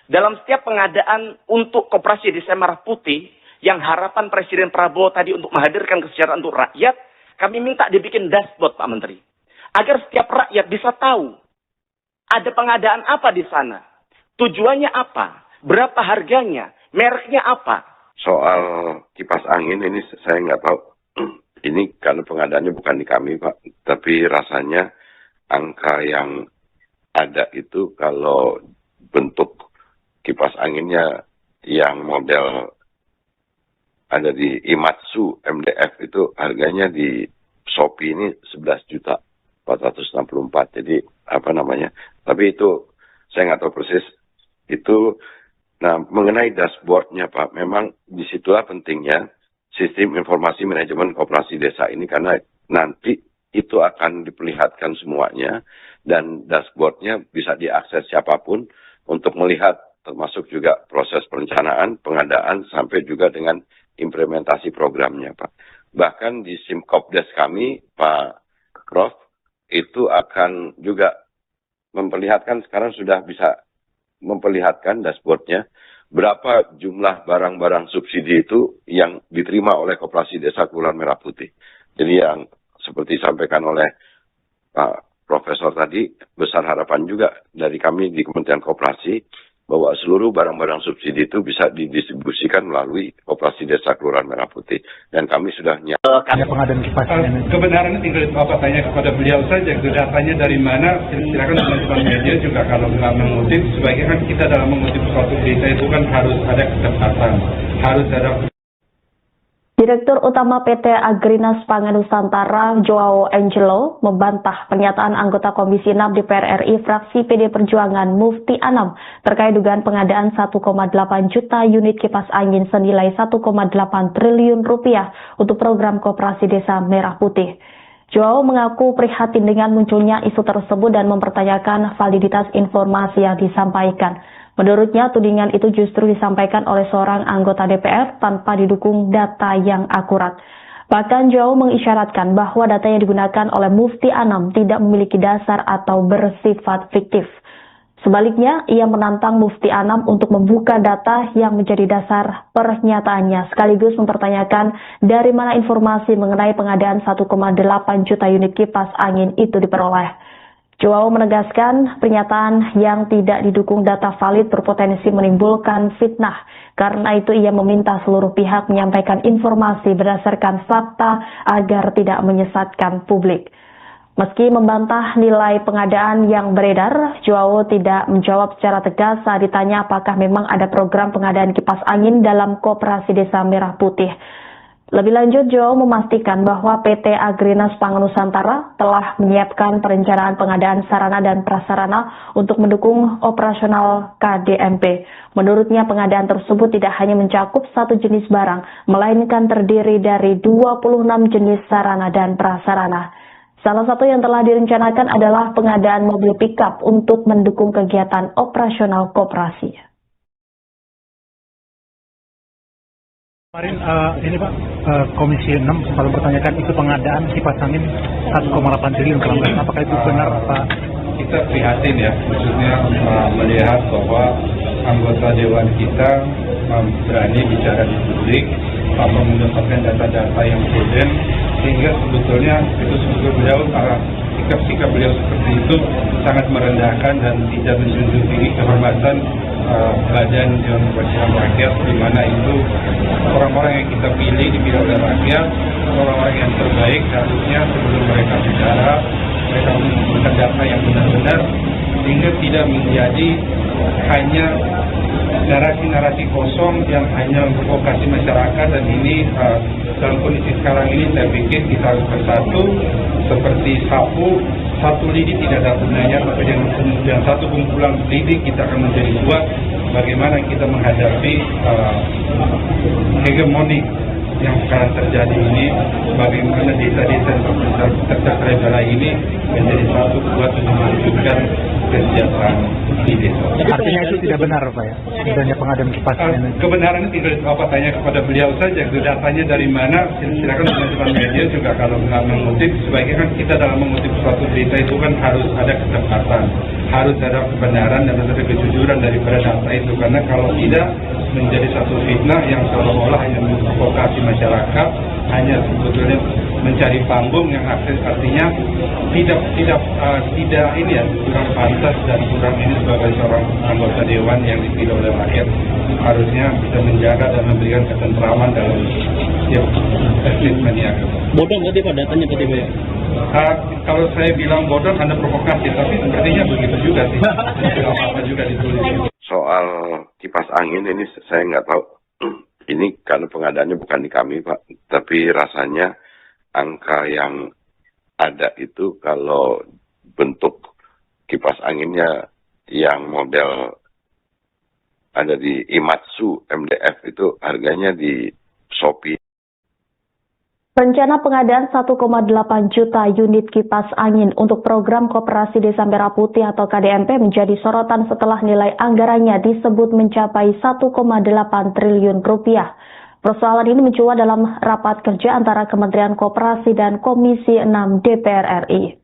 dalam setiap pengadaan untuk Koperasi Desa Merah Putih Yang harapan Presiden Prabowo tadi untuk menghadirkan kesejahteraan untuk rakyat, kami minta dibikin dashboard, Pak Menteri. Agar setiap rakyat bisa tahu ada pengadaan apa di sana, tujuannya apa, berapa harganya, mereknya apa. Soal kipas angin ini saya nggak tahu. Ini karena pengadaannya bukan di kami, Pak. Tapi rasanya angka yang ada itu kalau bentuk kipas anginnya yang model ada di Imatsu MDF itu harganya di Shopee ini 11.464. Jadi apa namanya? Tapi itu saya nggak tahu persis. Itu, nah mengenai dashboardnya Pak, memang disitulah pentingnya sistem informasi manajemen koperasi desa ini karena nanti itu akan diperlihatkan semuanya dan dashboardnya bisa diakses siapapun untuk melihat termasuk juga proses perencanaan, pengadaan sampai juga dengan implementasi programnya Pak. Bahkan di Simkopdes kami Pak Prof itu akan juga memperlihatkan sekarang sudah bisa memperlihatkan dashboardnya berapa jumlah barang-barang subsidi itu yang diterima oleh Koperasi Desa Kelurahan Merah Putih. Jadi yang seperti disampaikan oleh Pak Profesor tadi, besar harapan juga dari kami di Kementerian Koperasi bahwa seluruh barang-barang subsidi itu bisa didistribusikan melalui Koperasi Desa Kelurahan Merah Putih. Dan kami sudah pengadaan kipas angin. Kebenarannya tinggal Bapak tanya kepada beliau saja, datanya dari mana, silakan teman-teman media juga kalau nggak mengutip, sebaiknya kan kita dalam mengutip suatu berita itu kan harus ada ketepatan, harus ada. Direktur Utama PT Agrinas Pangan Nusantara, Joao Angelo, membantah pernyataan anggota Komisi 6 DPR RI fraksi PD Perjuangan Mufti Anam terkait dugaan pengadaan 1,8 juta unit kipas angin senilai 1,8 triliun rupiah untuk program Koperasi Desa Merah Putih. Joao mengaku prihatin dengan munculnya isu tersebut dan mempertanyakan validitas informasi yang disampaikan. Menurutnya, tudingan itu justru disampaikan oleh seorang anggota DPR tanpa didukung data yang akurat. Bahkan Joao mengisyaratkan bahwa data yang digunakan oleh Mufti Anam tidak memiliki dasar atau bersifat fiktif. Sebaliknya, ia menantang Mufti Anam untuk membuka data yang menjadi dasar pernyataannya, sekaligus mempertanyakan dari mana informasi mengenai pengadaan 1,8 juta unit kipas angin itu diperoleh. Joao menegaskan pernyataan yang tidak didukung data valid berpotensi menimbulkan fitnah. Karena itu ia meminta seluruh pihak menyampaikan informasi berdasarkan fakta agar tidak menyesatkan publik. Meski membantah nilai pengadaan yang beredar, Joao tidak menjawab secara tegas saat ditanya apakah memang ada program pengadaan kipas angin dalam Koperasi Desa Merah Putih. Lebih lanjut, Joao memastikan bahwa PT Agrinas Pangan Nusantara telah menyiapkan perencanaan pengadaan sarana dan prasarana untuk mendukung operasional KDMP. Menurutnya, pengadaan tersebut tidak hanya mencakup satu jenis barang, melainkan terdiri dari 26 jenis sarana dan prasarana. Salah satu yang telah direncanakan adalah pengadaan mobil pickup untuk mendukung kegiatan operasional koperasi. Kemarin ini Pak, Komisi 6 sempat mempertanyakan itu pengadaan kipas angin 1,8 triliun kalau nggak, apakah itu benar Pak? Kita prihatin ya, maksudnya melihat bahwa anggota Dewan kita berani bicara di publik, mendapatkan data-data yang prudent, sehingga sebetulnya beliau sikap-sikap beliau seperti itu sangat merendahkan dan tidak menjunjung tinggi kehormatan Badan Dewan Perwakilan Rakyat, di mana itu orang-orang yang kita pilih dipilih oleh rakyat, orang-orang yang terbaik harusnya sebelum mereka bicara, mereka mengumpulkan data yang benar-benar sehingga tidak menjadi hanya narasi-narasi kosong yang hanya memprovokasi masyarakat. Dan ini dalam kondisi sekarang ini saya pikir kita harus bersatu seperti sapu, satu lidi tidak ada gunanya, tapi dengan kemudian satu kumpulan lidi kita akan menjadi kuat. Bagaimana kita menghadapi hegemoni yang sekarang terjadi ini, bagaimana desa-desa yang tercapailah ini menjadi satu kuat untuk mewujudkan kesejahteraan di desa. Artinya itu tidak benar Pak ya, adanya pengadaan kipas angin. Kebenarannya tinggal Bapak tanya kepada beliau saja, datanya dari mana, silakan teman-teman media juga kalau nggak mengutip, sebaiknya kan kita dalam mengutip suatu berita itu kan harus ada ketepatan, harus ada kebenaran dan harus ada kejujuran daripada data itu, karena kalau tidak menjadi satu fitnah yang seolah-olah hanya memprovokasi masyarakat, hanya sebetulnya mencari panggung yang artinya tidak ini ya, kurang pantas dan kurang ini sebagai seorang anggota dewan yang dipilih oleh rakyat, harusnya bisa menjaga dan memberikan ketentraman dalam setiap statementnya. Bodoh nggak Pak datanya tadi Pak? Kalau saya bilang bodoh Anda provokasi, tapi sepertinya begitu juga sih. Tidak apa-apa juga ditulis. Soal kipas angin ini saya nggak tahu. Ini karena pengadaannya bukan di kami, Pak. Tapi rasanya angka yang ada itu kalau bentuk kipas anginnya yang model ada di Imatsu MDF itu harganya di Shopee. Rencana pengadaan 1,8 juta unit kipas angin untuk program Koperasi Desa Merah Putih atau KDMP menjadi sorotan setelah nilai anggarannya disebut mencapai 1,8 triliun rupiah. Persoalan ini mencuat dalam rapat kerja antara Kementerian Koperasi dan Komisi 6 DPR RI.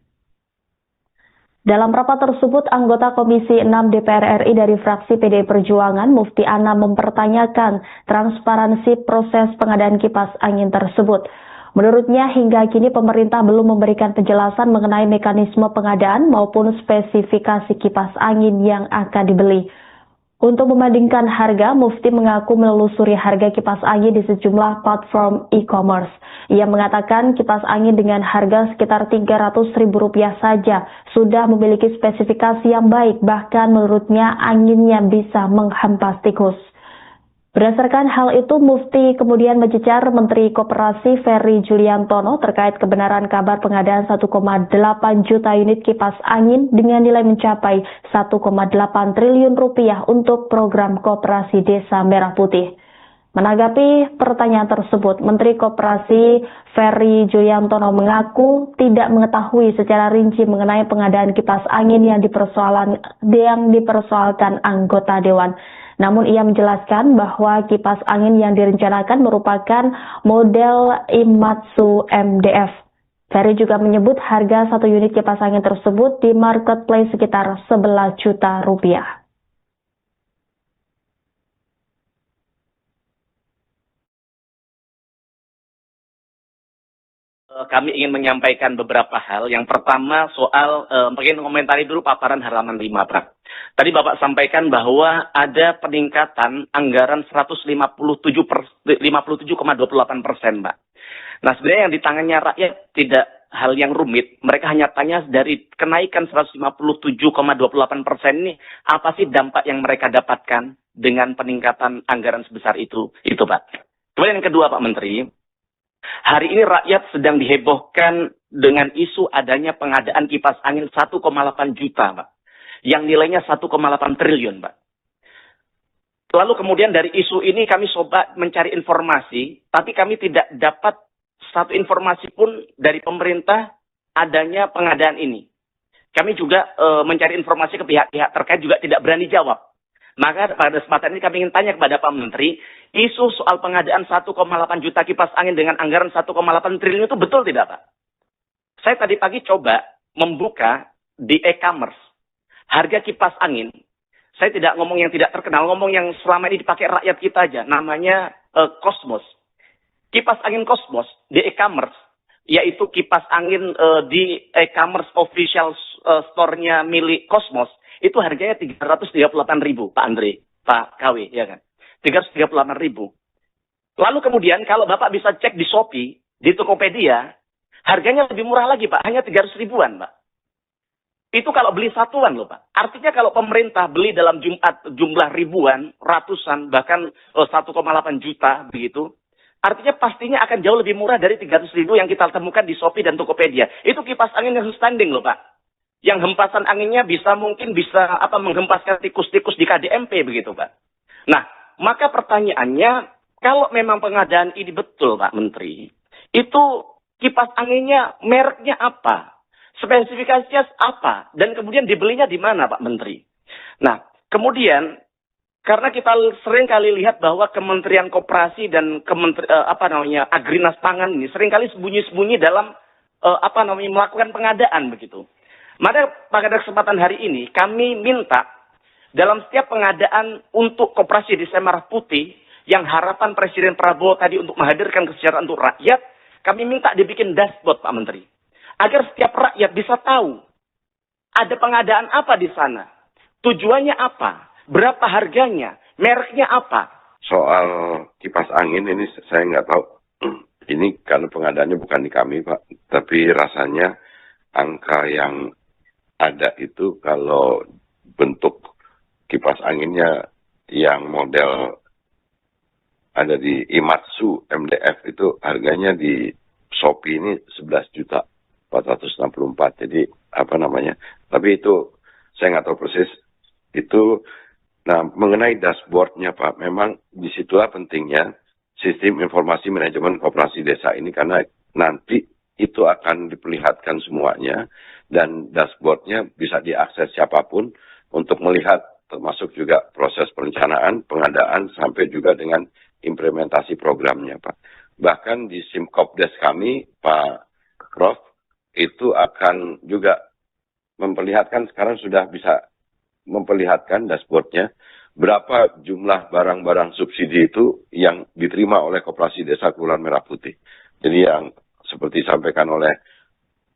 Dalam rapat tersebut, anggota Komisi 6 DPR RI dari fraksi PDI Perjuangan, Mufti Ana, mempertanyakan transparansi proses pengadaan kipas angin tersebut. Menurutnya, hingga kini pemerintah belum memberikan penjelasan mengenai mekanisme pengadaan maupun spesifikasi kipas angin yang akan dibeli. Untuk membandingkan harga, Mufti mengaku menelusuri harga kipas angin di sejumlah platform e-commerce. Ia mengatakan kipas angin dengan harga sekitar Rp300.000 saja sudah memiliki spesifikasi yang baik, bahkan menurutnya anginnya bisa menghempas tikus. Berdasarkan hal itu, Mufti kemudian mencecar Menteri Koperasi Ferry Juliantono terkait kebenaran kabar pengadaan 1,8 juta unit kipas angin dengan nilai mencapai 1,8 triliun rupiah untuk program Koperasi Desa Merah Putih. Menanggapi pertanyaan tersebut, Menteri Koperasi Ferry Juliantono mengaku tidak mengetahui secara rinci mengenai pengadaan kipas angin yang dipersoalkan anggota Dewan. Namun ia menjelaskan bahwa kipas angin yang direncanakan merupakan model Imatsu MDF. Ferry juga menyebut harga satu unit kipas angin tersebut di marketplace sekitar 11 juta rupiah. Kami ingin menyampaikan beberapa hal. Yang pertama soal, mungkin komentari dulu paparan halaman 5, Pak. Tadi Bapak sampaikan bahwa ada peningkatan anggaran 57,28%, Pak. Nah, sebenarnya yang di tangannya rakyat tidak hal yang rumit. Mereka hanya tanya dari kenaikan 157,28% ini, apa sih dampak yang mereka dapatkan dengan peningkatan anggaran sebesar itu, Pak. Kemudian yang kedua, Pak Menteri, hari ini rakyat sedang dihebohkan dengan isu adanya pengadaan kipas angin 1,8 juta, Pak. Yang nilainya 1,8 triliun, Pak. Lalu kemudian dari isu ini kami coba mencari informasi, tapi kami tidak dapat satu informasi pun dari pemerintah adanya pengadaan ini. Kami juga mencari informasi ke pihak-pihak terkait juga tidak berani jawab. Maka pada kesempatan ini kami ingin tanya kepada Pak Menteri, isu soal pengadaan 1,8 juta kipas angin dengan anggaran 1,8 triliun itu betul tidak, Pak? Saya tadi pagi coba membuka di e-commerce harga kipas angin. Saya tidak ngomong yang tidak terkenal, ngomong yang selama ini dipakai rakyat kita aja. Namanya Cosmos. Kipas angin Cosmos di e-commerce, yaitu kipas angin di e-commerce official store-nya milik Cosmos, itu harganya 338.000, Pak Andre, Pak KW, ya kan? 338.000. Lalu kemudian kalau Bapak bisa cek di Shopee, di Tokopedia, harganya lebih murah lagi, Pak. Hanya 300 ribuan, Pak. Itu kalau beli satuan loh, Pak. Artinya kalau pemerintah beli dalam jumlah ribuan, ratusan, bahkan 1,8 juta, begitu, artinya pastinya akan jauh lebih murah dari 300 ribu yang kita temukan di Shopee dan Tokopedia. Itu kipas angin yang standing loh, Pak. Yang hempasan anginnya mungkin bisa menghempaskan tikus-tikus di KDMP, begitu, Pak. Nah, maka pertanyaannya, kalau memang pengadaan ini betul, Pak Menteri, itu kipas anginnya mereknya apa? Spesifikasinya apa? Dan kemudian dibelinya di mana, Pak Menteri? Nah, kemudian karena kita sering kali lihat bahwa Kementerian Koperasi dan Agrinas Pangan ini seringkali sembunyi-sembunyi dalam melakukan pengadaan begitu. Maka pada kesempatan hari ini kami minta dalam setiap pengadaan untuk Koperasi Desa Merah Putih yang harapan Presiden Prabowo tadi untuk menghadirkan kesejahteraan untuk rakyat, kami minta dibikin dashboard Pak Menteri. Agar setiap rakyat bisa tahu ada pengadaan apa di sana, tujuannya apa, berapa harganya, mereknya apa. Soal kipas angin ini saya nggak tahu. Ini karena pengadaannya bukan di kami Pak, tapi rasanya angka yang ada itu kalau bentuk kipas anginnya yang model ada di Imatsu MDF itu harganya di Shopee ini 11.464. Jadi apa namanya? Tapi itu saya nggak tahu persis. Itu nah mengenai dashboardnya Pak, memang disitulah pentingnya sistem informasi manajemen koperasi desa ini karena nanti itu akan diperlihatkan semuanya dan dashboardnya bisa diakses siapapun untuk melihat termasuk juga proses perencanaan, pengadaan sampai juga dengan implementasi programnya Pak. Bahkan di Simkopdes kami, Pak Prof, itu akan juga memperlihatkan, sekarang sudah bisa memperlihatkan dashboardnya, berapa jumlah barang-barang subsidi itu yang diterima oleh Koperasi Desa Kelurahan Merah Putih. Jadi yang seperti disampaikan oleh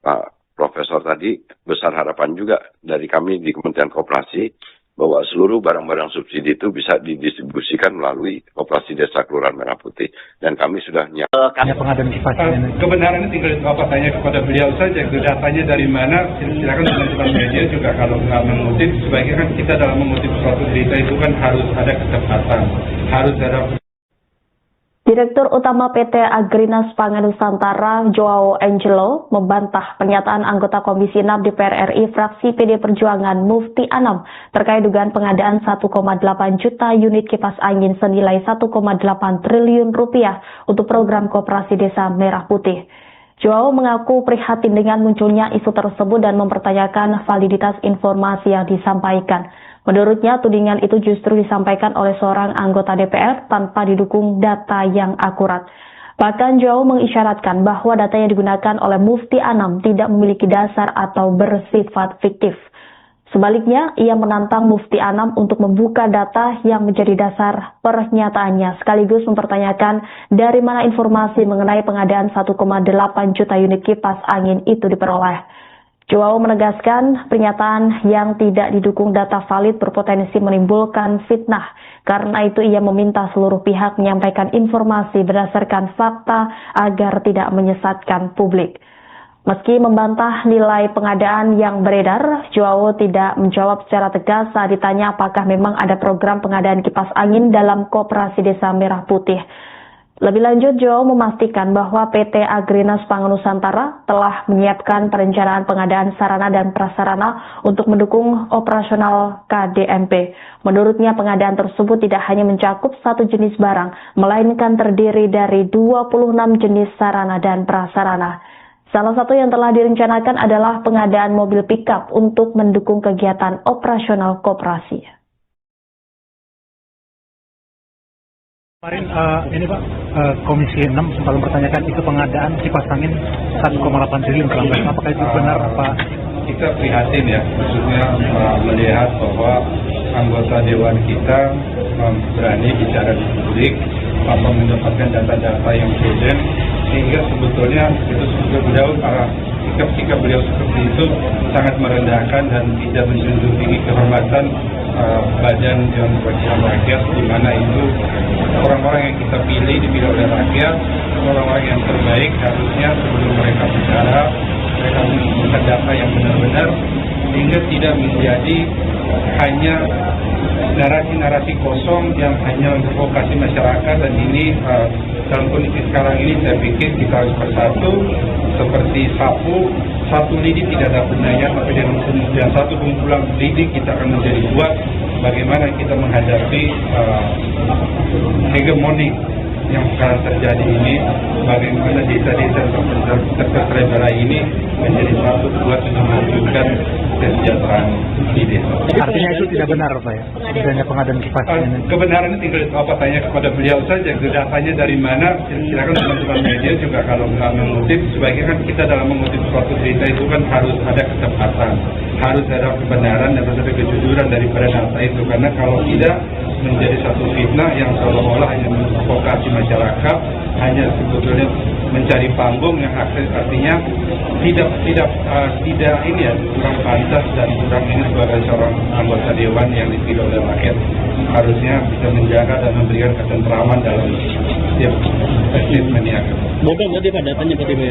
Pak Profesor tadi, besar harapan juga dari kami di Kementerian Koperasi, bahwa seluruh barang-barang subsidi itu bisa didistribusikan melalui Koperasi Desa Kelurahan Merah Putih. Dan kami sudah pengadaan kipas angin. Kebenarannya tinggal Bapak tanya kepada beliau saja, datanya dari mana, silakan teman-teman media juga kalau nggak mengutip, sebaiknya kan kita dalam mengutip suatu berita itu kan harus ada ketepatan, harus ada. Direktur Utama PT Agrinas Pangan Nusantara, Joao Angelo, membantah pernyataan anggota Komisi 6 DPR RI fraksi PD Perjuangan Mufti Anam terkait dugaan pengadaan 1,8 juta unit kipas angin senilai 1,8 triliun rupiah untuk program Koperasi Desa Merah Putih. Joao mengaku prihatin dengan munculnya isu tersebut dan mempertanyakan validitas informasi yang disampaikan. Menurutnya, tudingan itu justru disampaikan oleh seorang anggota DPR tanpa didukung data yang akurat. Bahkan Joao mengisyaratkan bahwa data yang digunakan oleh Mufti Anam tidak memiliki dasar atau bersifat fiktif. Sebaliknya, ia menantang Mufti Anam untuk membuka data yang menjadi dasar pernyataannya, sekaligus mempertanyakan dari mana informasi mengenai pengadaan 1,8 juta unit kipas angin itu diperoleh. Joao menegaskan pernyataan yang tidak didukung data valid berpotensi menimbulkan fitnah. Karena itu ia meminta seluruh pihak menyampaikan informasi berdasarkan fakta agar tidak menyesatkan publik. Meski membantah nilai pengadaan yang beredar, Joao tidak menjawab secara tegas saat ditanya apakah memang ada program pengadaan kipas angin dalam Koperasi Desa Merah Putih. Lebih lanjut, Joao memastikan bahwa PT Agrinas Pangan Nusantara telah menyiapkan perencanaan pengadaan sarana dan prasarana untuk mendukung operasional KDMP. Menurutnya, pengadaan tersebut tidak hanya mencakup satu jenis barang, melainkan terdiri dari 26 jenis sarana dan prasarana. Salah satu yang telah direncanakan adalah pengadaan mobil pickup untuk mendukung kegiatan operasional koperasi. Kemarin ini Pak, Komisi 6 sempat mempertanyakan itu pengadaan kipas angin 1,8 triliun kalau nggak salah. Apakah itu benar Pak? Kita prihatin ya, khususnya melihat bahwa anggota Dewan kita berani bicara di publik, mendapatkan data-data yang prudent, sehingga sebetulnya itu beliau sikap beliau seperti itu sangat merendahkan dan tidak menjunjung tinggi kehormatan Badan Dewan Perwakilan Rakyat, di mana itu orang-orang yang kita pilih dipilih oleh rakyat, orang-orang yang terbaik. Harusnya sebelum mereka bicara, mereka mengumpulkan data yang benar-benar sehingga tidak menjadi hanya narasi-narasi kosong yang hanya memprovokasi masyarakat. Dan ini dalam kondisi sekarang ini saya pikir kita harus bersatu seperti sapu. Satu lidi tidak ada gunanya, tapi dengan kemudian satu kumpulan lidi kita akan menjadi kuat. Bagaimana kita menghadapi hegemoni yang sekarang terjadi ini, bagaimana desa-desa terterai ini menjadi satu kuat untuk mewujudkan kesejahteraan di desa. Artinya itu tidak benar Pak ya? Adanya pengadaan kipas angin. Kebenarannya tinggal apa tanya kepada beliau saja, datanya dari mana, silakan teman-teman media juga kalau nggak mengutip, sebaiknya kan kita dalam mengutip suatu berita itu kan harus ada ketepatan, harus ada kebenaran dan harus ada kejujuran daripada data itu, karena kalau tidak menjadi satu fitnah yang seolah-olah hanya memprovokasi masyarakat, hanya sebetulnya mencari panggung yang artinya tidak ini ya, kurang pantas dan kurang ini sebagai seorang anggota dewan yang dipilih oleh rakyat, harusnya bisa menjaga dan memberikan ketentraman dalam setiap statement yang Bodoh berarti Pak datanya Pak TB?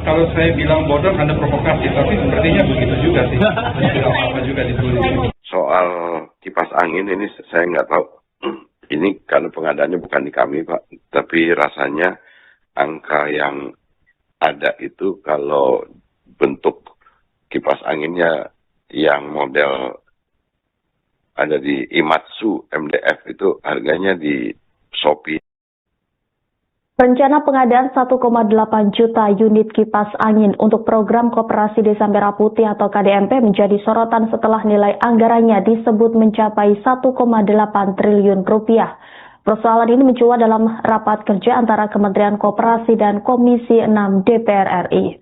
Kalau saya bilang bodoh Anda provokasi, tapi sepertinya begitu juga sih. Tidak apa-apa juga ditulis. Soal kipas angin ini saya nggak tahu. Ini karena pengadaannya bukan di kami, Pak. Tapi rasanya angka yang ada itu kalau bentuk kipas anginnya yang model ada di Imatsu MDF itu harganya di Shopee. Rencana pengadaan 1,8 juta unit kipas angin untuk program Koperasi Desa Merah Putih atau KDMP menjadi sorotan setelah nilai anggarannya disebut mencapai 1,8 triliun rupiah. Persoalan ini mencuat dalam rapat kerja antara Kementerian Koperasi dan Komisi 6 DPR RI.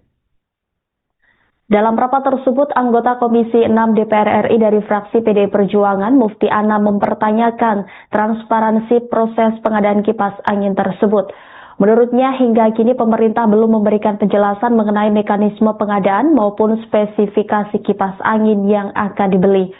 Dalam rapat tersebut, anggota Komisi 6 DPR RI dari fraksi PDI Perjuangan, Mufti Ana, mempertanyakan transparansi proses pengadaan kipas angin tersebut. Menurutnya, hingga kini pemerintah belum memberikan penjelasan mengenai mekanisme pengadaan maupun spesifikasi kipas angin yang akan dibeli.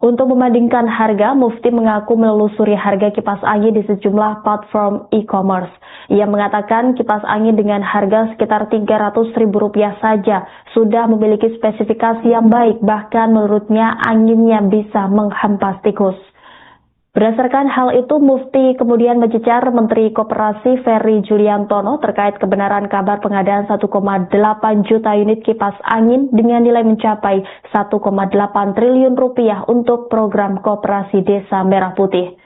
Untuk membandingkan harga, Mufti mengaku menelusuri harga kipas angin di sejumlah platform e-commerce. Ia mengatakan kipas angin dengan harga sekitar Rp300.000 saja sudah memiliki spesifikasi yang baik, bahkan menurutnya anginnya bisa menghempas tikus. Berdasarkan hal itu, Mufti kemudian mencecar Menteri Koperasi Ferry Juliantono terkait kebenaran kabar pengadaan 1,8 juta unit kipas angin dengan nilai mencapai 1,8 triliun rupiah untuk program Koperasi Desa Merah Putih.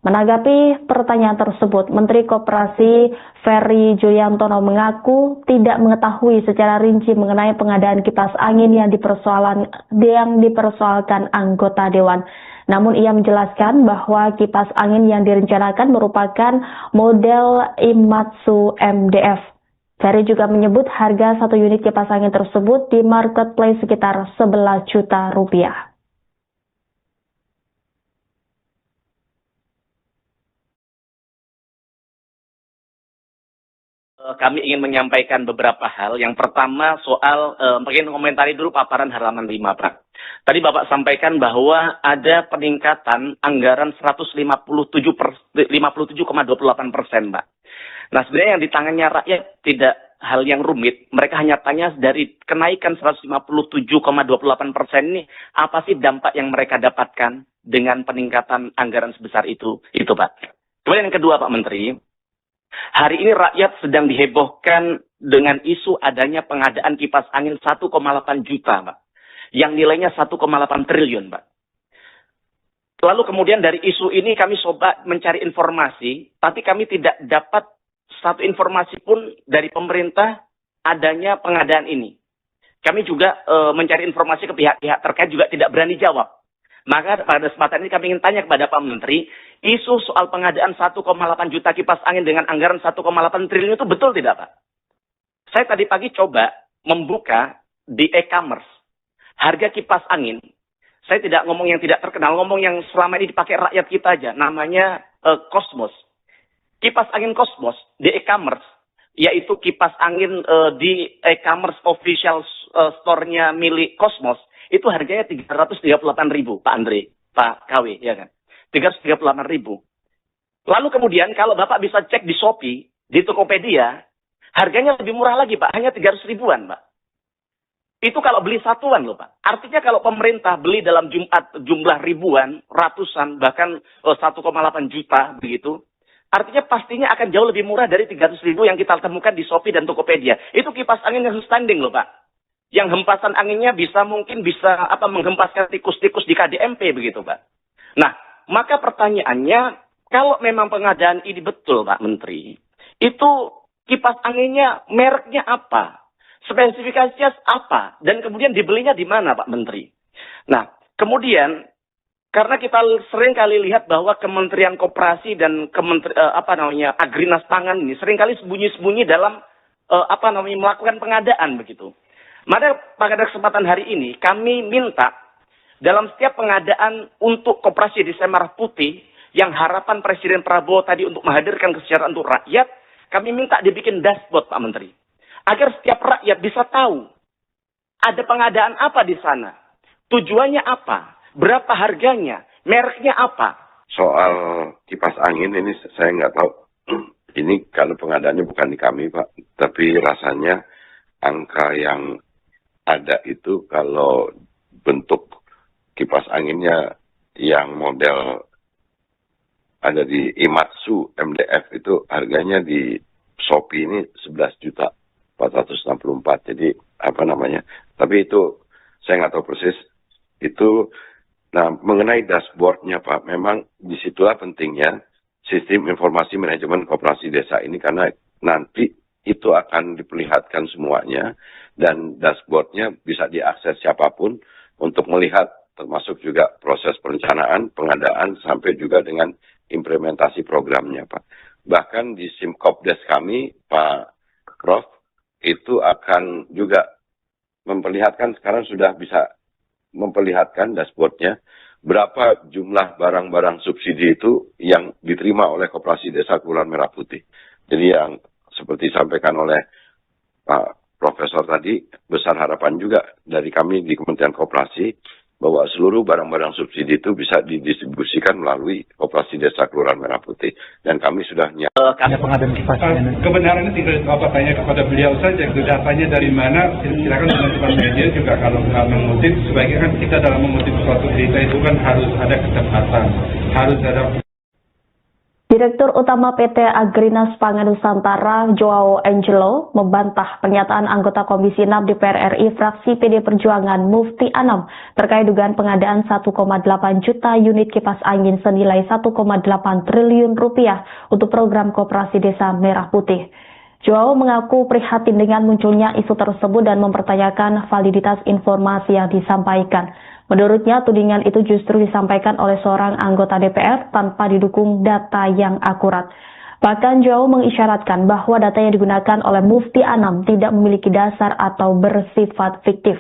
Menanggapi pertanyaan tersebut, Menteri Koperasi Ferry Juliantono mengaku tidak mengetahui secara rinci mengenai pengadaan kipas angin yang dipersoalkan anggota Dewan. Namun ia menjelaskan bahwa kipas angin yang direncanakan merupakan model Imatsu MDF. Ferry juga menyebut harga satu unit kipas angin tersebut di marketplace sekitar 11 juta rupiah. Kami ingin menyampaikan beberapa hal. Yang pertama soal, mungkin komentari dulu paparan halaman 5, Pak. Tadi Bapak sampaikan bahwa ada peningkatan anggaran 57,28%, Pak. Nah, sebenarnya yang di tangannya rakyat tidak hal yang rumit. Mereka hanya tanya dari kenaikan 157,28% ini, apa sih dampak yang mereka dapatkan dengan peningkatan anggaran sebesar itu, Pak. Kemudian yang kedua, Pak Menteri, hari ini rakyat sedang dihebohkan dengan isu adanya pengadaan kipas angin 1,8 juta, Pak. Yang nilainya 1,8 triliun, Pak. Lalu kemudian dari isu ini kami coba mencari informasi, tapi kami tidak dapat satu informasi pun dari pemerintah adanya pengadaan ini. Kami juga mencari informasi ke pihak-pihak terkait juga tidak berani jawab. Maka pada kesempatan ini kami ingin tanya kepada Pak Menteri, isu soal pengadaan 1,8 juta kipas angin dengan anggaran 1,8 triliun itu betul tidak, Pak? Saya tadi pagi coba membuka di e-commerce harga kipas angin. Saya tidak ngomong yang tidak terkenal, ngomong yang selama ini dipakai rakyat kita aja. Namanya Cosmos. Kipas angin Cosmos di e-commerce, yaitu kipas angin di e-commerce official store-nya milik Cosmos, itu harganya 338.000, Pak Andre, Pak KW, ya kan? 338.000. Lalu kemudian kalau Bapak bisa cek di Shopee, di Tokopedia, harganya lebih murah lagi, Pak, hanya 300 ribuan, Pak. Itu kalau beli satuan loh, Pak. Artinya kalau pemerintah beli dalam jumlah ribuan, ratusan, bahkan 1,8 juta begitu, artinya pastinya akan jauh lebih murah dari 300 ribu yang kita temukan di Shopee dan Tokopedia. Itu kipas angin yang standing loh, Pak. Yang hempasan anginnya bisa menghempaskan tikus-tikus di KDMP begitu, Pak. Nah, maka pertanyaannya, kalau memang pengadaan ini betul, Pak Menteri, itu kipas anginnya mereknya apa? spesifikasinya apa, dan kemudian dibelinya di mana, Pak Menteri. Nah, kemudian karena kita sering kali lihat bahwa Kementerian Koperasi dan Agrinas Pangan ini sering kali sembunyi-sembunyi dalam melakukan pengadaan begitu. Maka pada kesempatan hari ini kami minta dalam setiap pengadaan untuk Koperasi Desa Merah Putih yang harapan Presiden Prabowo tadi untuk menghadirkan kesejahteraan untuk rakyat, kami minta dibikin dashboard, Pak Menteri, agar setiap rakyat bisa tahu ada pengadaan apa di sana, tujuannya apa, berapa harganya, mereknya apa. Soal kipas angin ini saya nggak tahu. Ini kalau pengadaannya bukan di kami, Pak. Tapi rasanya angka yang ada itu kalau bentuk kipas anginnya yang model ada di Imatsu MDF itu harganya di Shopee ini 11.464. Jadi tapi itu saya nggak tahu persis. Itu, nah mengenai dashboardnya Pak, memang disitulah pentingnya sistem informasi manajemen koperasi desa ini, karena nanti itu akan diperlihatkan semuanya dan dashboardnya bisa diakses siapapun untuk melihat, termasuk juga proses perencanaan, pengadaan, sampai juga dengan implementasi programnya Pak. Bahkan di Simkopdes kami, Pak Prof, itu akan juga memperlihatkan, sekarang sudah bisa memperlihatkan dashboardnya, berapa jumlah barang-barang subsidi itu yang diterima oleh Koperasi Desa Kelurahan Merah Putih. Jadi yang seperti disampaikan oleh Pak Profesor tadi, besar harapan juga dari kami di Kementerian Koperasi bahwa seluruh barang-barang subsidi itu bisa didistribusikan melalui Koperasi Desa Kelurahan Merah Putih. Dan kami sudah kebenarannya tinggal Bapak tanya kepada beliau saja, datanya dari mana, silakan teman-teman media juga kalau nggak mengutip, sebaiknya kan kita dalam mengutip suatu berita itu kan harus ada kecepatan, harus ada. Direktur Utama PT Agrinas Pangan Nusantara, Joao Angelo, membantah pernyataan anggota Komisi 6 DPR RI fraksi PD Perjuangan Mufti Anam terkait dugaan pengadaan 1,8 juta unit kipas angin senilai 1,8 triliun rupiah untuk program Koperasi Desa Merah Putih. Joao mengaku prihatin dengan munculnya isu tersebut dan mempertanyakan validitas informasi yang disampaikan. Menurutnya, tudingan itu justru disampaikan oleh seorang anggota DPR tanpa didukung data yang akurat. Bahkan Joao mengisyaratkan bahwa data yang digunakan oleh Mufti Anam tidak memiliki dasar atau bersifat fiktif.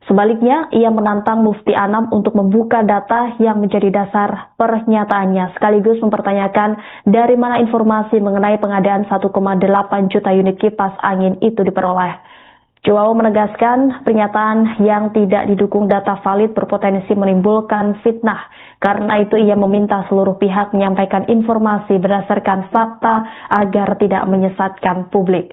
Sebaliknya, ia menantang Mufti Anam untuk membuka data yang menjadi dasar pernyataannya, sekaligus mempertanyakan dari mana informasi mengenai pengadaan 1,8 juta unit kipas angin itu diperoleh. Joao menegaskan pernyataan yang tidak didukung data valid berpotensi menimbulkan fitnah. Karena itu ia meminta seluruh pihak menyampaikan informasi berdasarkan fakta agar tidak menyesatkan publik.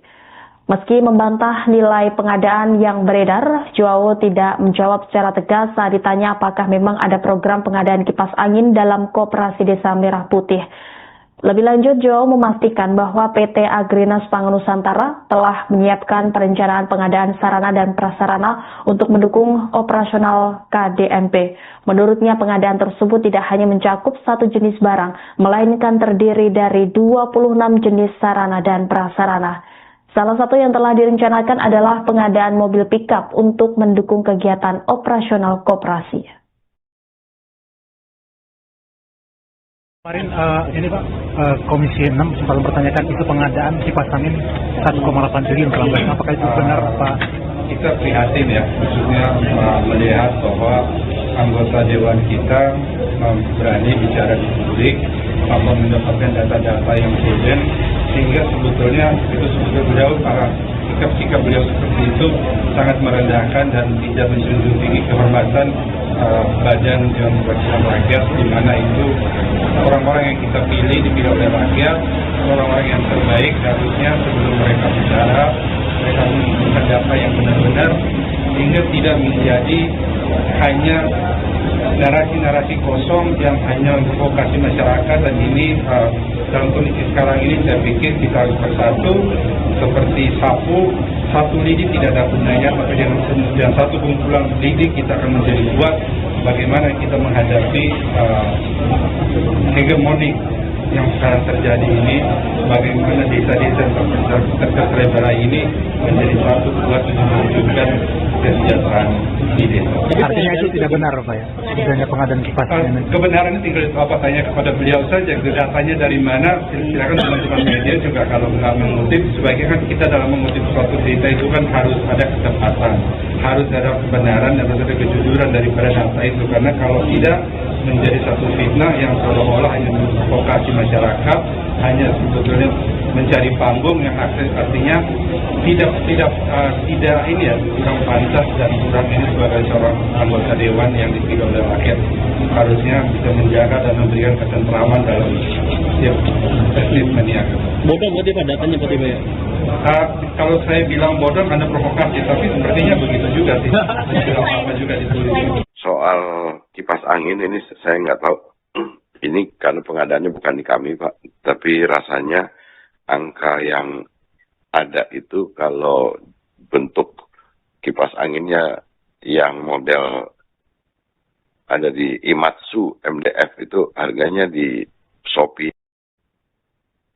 Meski membantah nilai pengadaan yang beredar, Joao tidak menjawab secara tegas saat ditanya apakah memang ada program pengadaan kipas angin dalam Koperasi Desa Merah Putih. Lebih lanjut, Joao memastikan bahwa PT Agrinas Pangan Nusantara telah menyiapkan perencanaan pengadaan sarana dan prasarana untuk mendukung operasional KDMP. Menurutnya, pengadaan tersebut tidak hanya mencakup satu jenis barang, melainkan terdiri dari 26 jenis sarana dan prasarana. Salah satu yang telah direncanakan adalah pengadaan mobil pickup untuk mendukung kegiatan operasional koperasi. Kemarin ini Pak, Komisi 6 sempat mempertanyakan itu pengadaan kipas angin 1,8 triliun kalau nggak, apakah itu benar Pak? Kita prihatin ya, khususnya melihat bahwa anggota Dewan kita berani bicara di publik, mendapatkan data-data yang prudent, sehingga sebetulnya beliau sikap beliau seperti itu sangat merendahkan dan tidak menjunjung tinggi kehormatan Badan Dewan Perwakilan Rakyat, di mana itu orang-orang yang kita pilih dipilih oleh rakyat, orang-orang yang terbaik. Harusnya sebelum mereka bicara, mereka mengumpulkan data yang benar-benar, sehingga tidak menjadi hanya narasi-narasi kosong yang hanya memprovokasi masyarakat. Dan ini dalam kondisi sekarang ini saya pikir kita harus bersatu seperti sapu. Satu lidi tidak ada gunanya, maka jangan kemudian satu kumpulan lidi kita akan menjadi kuat. Bagaimana kita menghadapi hegemoni yang sekarang terjadi ini, bagaimana desa-desa tersebar ini menjadi satu buat mewujudkan kesejahteraan di desa. Artinya itu tidak benar Pak ya, misalnya pengadaan kipas angin. Kebenarannya tinggal apa tanya kepada beliau saja, datanya dari mana, silakan teman-teman media juga kalau nggak mengutip, sebaiknya kan kita dalam mengutip suatu berita itu kan harus ada ketepatan, harus ada kebenaran dan harus ada kejujuran daripada data itu, karena kalau tidak menjadi satu fitnah yang seolah-olah hanya memprovokasi masyarakat, hanya sebetulnya mencari panggung yang artinya tidak ini ya, kurang pantas dan kurang ini sebagai seorang anggota dewan yang dipilih oleh rakyat, harusnya bisa menjaga dan memberikan ketentraman dalam setiap statement yang Bodoh berarti Pak datanya Pak ya? Kalau saya bilang bodoh karena provokasi, tapi sepertinya begitu juga sih. Tidak apa-apa juga ditulis. Soal kipas angin ini saya nggak tahu. Ini karena pengadaannya bukan di kami, Pak. Tapi rasanya angka yang ada itu kalau bentuk kipas anginnya yang model ada di Imatsu MDF itu harganya di Shopee.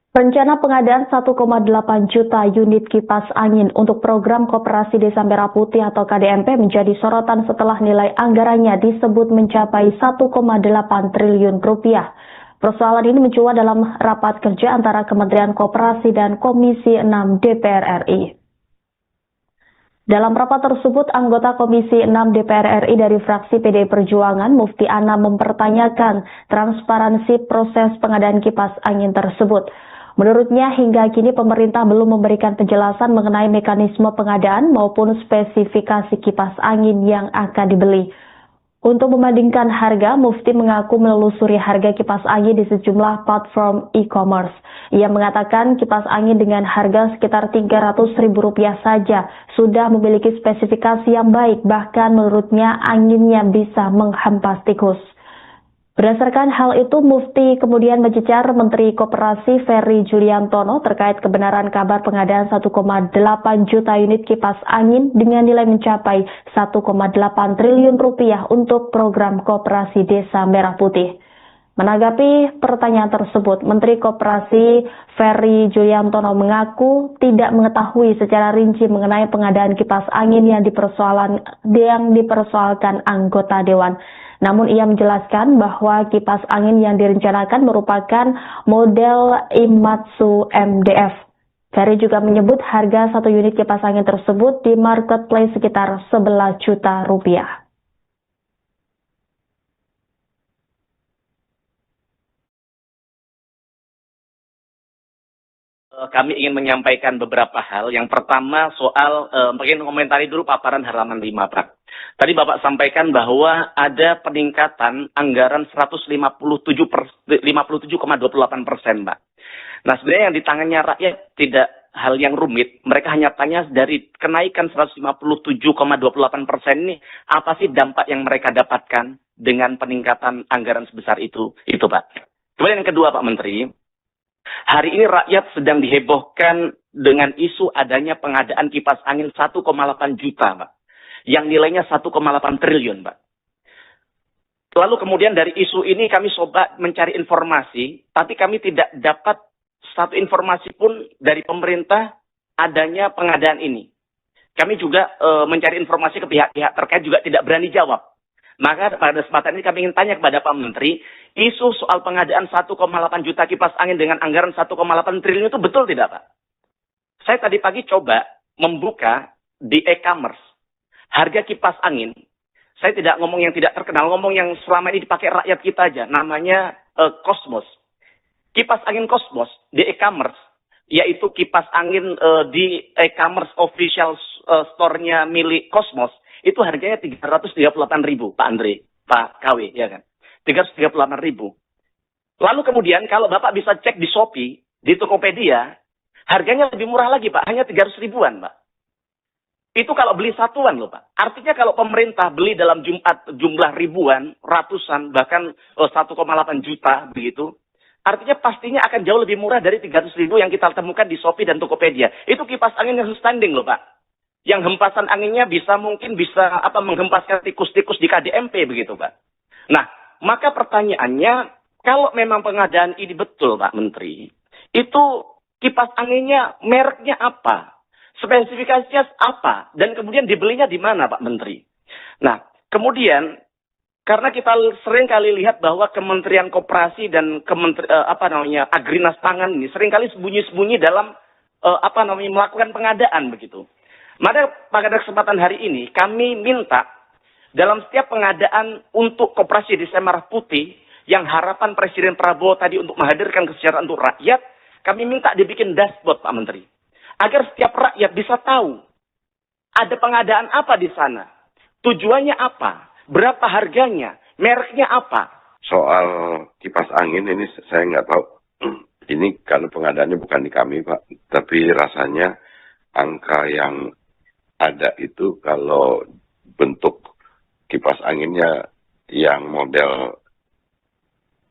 Rencana pengadaan 1,8 juta unit kipas angin untuk program Koperasi Desa Merah Putih atau KDMP menjadi sorotan setelah nilai anggarannya disebut mencapai 1,8 triliun rupiah. Persoalan ini mencuat dalam rapat kerja antara Kementerian Koperasi dan Komisi 6 DPR RI. Dalam rapat tersebut, anggota Komisi 6 DPR RI dari fraksi PDI Perjuangan, Mufti Ana, mempertanyakan transparansi proses pengadaan kipas angin tersebut. Menurutnya, hingga kini pemerintah belum memberikan penjelasan mengenai mekanisme pengadaan maupun spesifikasi kipas angin yang akan dibeli. Untuk membandingkan harga, Mufti mengaku menelusuri harga kipas angin di sejumlah platform e-commerce. Ia mengatakan kipas angin dengan harga sekitar Rp300.000 saja sudah memiliki spesifikasi yang baik, bahkan menurutnya anginnya bisa menghempas tikus. Berdasarkan hal itu, Mufti kemudian mencecar Menteri Koperasi Ferry Juliantono terkait kebenaran kabar pengadaan 1,8 juta unit kipas angin dengan nilai mencapai 1,8 triliun rupiah untuk program Koperasi Desa Merah Putih. Menanggapi pertanyaan tersebut, Menteri Koperasi Ferry Juliantono mengaku tidak mengetahui secara rinci mengenai pengadaan kipas angin yang dipersoalkan anggota Dewan. Namun ia menjelaskan bahwa kipas angin yang direncanakan merupakan model Imatsu MDF. Ferry juga menyebut harga satu unit kipas angin tersebut di marketplace sekitar 11 juta rupiah. Kami ingin menyampaikan beberapa hal. Yang pertama soal, mungkin komentari dulu paparan halaman 5, Pak. Tadi Bapak sampaikan bahwa ada peningkatan anggaran 57,28%, Pak. Nah, sebenarnya yang di tangannya rakyat tidak hal yang rumit. Mereka hanya tanya dari kenaikan 157,28% ini, apa sih dampak yang mereka dapatkan dengan peningkatan anggaran sebesar itu, Pak. Kemudian yang kedua, Pak Menteri, hari ini rakyat sedang dihebohkan dengan isu adanya pengadaan kipas angin 1,8 juta, Pak. Yang nilainya 1,8 triliun, Pak. Lalu kemudian dari isu ini kami coba mencari informasi, tapi kami tidak dapat satu informasi pun dari pemerintah adanya pengadaan ini. Kami juga mencari informasi ke pihak-pihak terkait juga tidak berani jawab. Maka pada kesempatan ini kami ingin tanya kepada Pak Menteri, isu soal pengadaan 1,8 juta kipas angin dengan anggaran 1,8 triliun itu betul tidak, Pak? Saya tadi pagi coba membuka di e-commerce harga kipas angin. Saya tidak ngomong yang tidak terkenal, ngomong yang selama ini dipakai rakyat kita aja. Namanya Cosmos. Kipas angin Cosmos di e-commerce, yaitu kipas angin di e-commerce official store-nya milik Cosmos, itu harganya 338.000, Pak Andre, Pak KW, ya kan? 338.000. Lalu kemudian kalau Bapak bisa cek di Shopee, di Tokopedia, harganya lebih murah lagi, Pak, hanya 300 ribuan, Pak. Itu kalau beli satuan loh, Pak. Artinya kalau pemerintah beli dalam jumlah ribuan, ratusan, bahkan 1,8 juta begitu, artinya pastinya akan jauh lebih murah dari 300 ribu yang kita temukan di Shopee dan Tokopedia. Itu kipas angin yang standing loh, Pak. Yang hempasan anginnya bisa menghempaskan tikus-tikus di KDMP begitu, Pak. Nah, maka pertanyaannya, kalau memang pengadaan ini betul Pak Menteri, itu kipas anginnya mereknya apa? Spesifikasinya apa? Dan kemudian dibelinya di mana Pak Menteri? Nah, kemudian karena kita sering kali lihat bahwa Kementerian Koperasi dan Agrinas Pangan ini sering kali sembunyi-sembunyi dalam melakukan pengadaan begitu. Maka pada kesempatan hari ini kami minta dalam setiap pengadaan untuk Koperasi Desa Merah Putih yang harapan Presiden Prabowo tadi untuk menghadirkan kesejahteraan untuk rakyat, kami minta dibikin dashboard Pak Menteri. Agar setiap rakyat bisa tahu ada pengadaan apa di sana, tujuannya apa, berapa harganya, mereknya apa. Soal kipas angin ini saya nggak tahu. Ini karena pengadaannya bukan di kami Pak, tapi rasanya angka yang ada itu kalau bentuk kipas anginnya yang model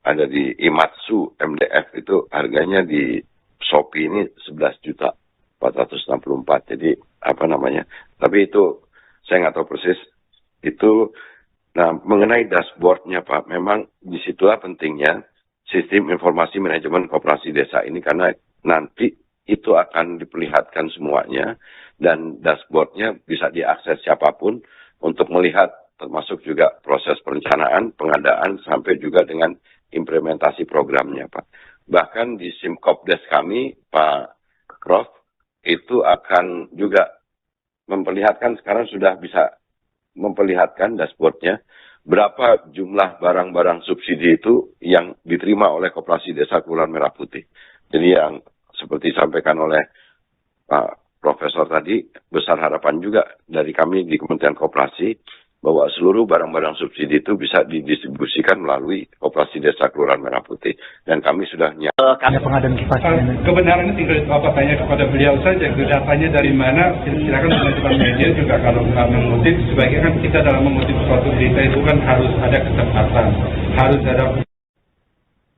ada di Imatsu MDF itu harganya di Shopee ini 11.464. Jadi tapi itu saya nggak tahu persis itu. Nah, mengenai dashboardnya Pak, memang disitulah pentingnya sistem informasi manajemen koperasi desa ini, karena nanti itu akan diperlihatkan semuanya dan dashboardnya bisa diakses siapapun untuk melihat, termasuk juga proses perencanaan, pengadaan, sampai juga dengan implementasi programnya Pak. Bahkan di Simkopdes kami, Pak Prof, itu akan juga memperlihatkan, sekarang sudah bisa memperlihatkan dashboardnya, berapa jumlah barang-barang subsidi itu yang diterima oleh Koperasi Desa Kelurahan Merah Putih. Jadi yang seperti disampaikan oleh Pak Profesor tadi, besar harapan juga dari kami di Kementerian Koperasi bahwa seluruh barang-barang subsidi itu bisa didistribusikan melalui Koperasi Desa Kelurahan Merah Putih. Dan kami sudah pengadaan kipas angin. Kebenarannya tinggal Bapak tanya kepada beliau saja, datanya dari mana, silakan teman-teman media juga kalau mengutip, sebaiknya kan kita dalam mengutip suatu berita itu kan harus ada ketepatan, harus ada.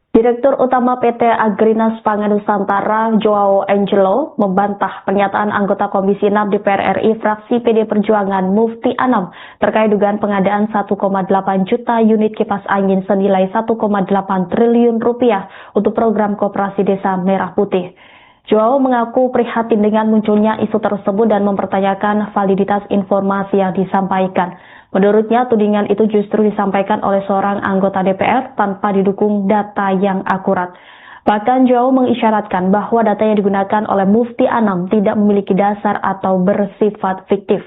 Direktur Utama PT Agrinas Pangan Nusantara, Joao Angelo, membantah pernyataan anggota Komisi 6 DPR RI fraksi PD Perjuangan Mufti Anam terkait dugaan pengadaan 1,8 juta unit kipas angin senilai 1,8 triliun rupiah untuk program Koperasi Desa Merah Putih. Joao mengaku prihatin dengan munculnya isu tersebut dan mempertanyakan validitas informasi yang disampaikan. Menurutnya, tudingan itu justru disampaikan oleh seorang anggota DPR tanpa didukung data yang akurat. Bahkan Joao mengisyaratkan bahwa data yang digunakan oleh Mufti Anam tidak memiliki dasar atau bersifat fiktif.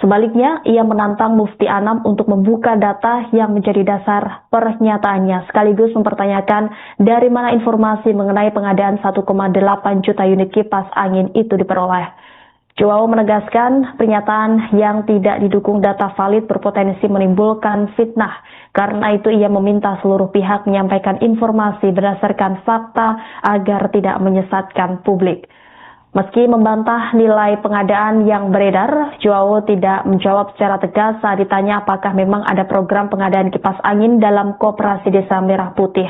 Sebaliknya, ia menantang Mufti Anam untuk membuka data yang menjadi dasar pernyataannya, sekaligus mempertanyakan dari mana informasi mengenai pengadaan 1,8 juta unit kipas angin itu diperoleh. Joao menegaskan pernyataan yang tidak didukung data valid berpotensi menimbulkan fitnah. Karena itu ia meminta seluruh pihak menyampaikan informasi berdasarkan fakta agar tidak menyesatkan publik. Meski membantah nilai pengadaan yang beredar, Joao tidak menjawab secara tegas saat ditanya apakah memang ada program pengadaan kipas angin dalam Koperasi Desa Merah Putih.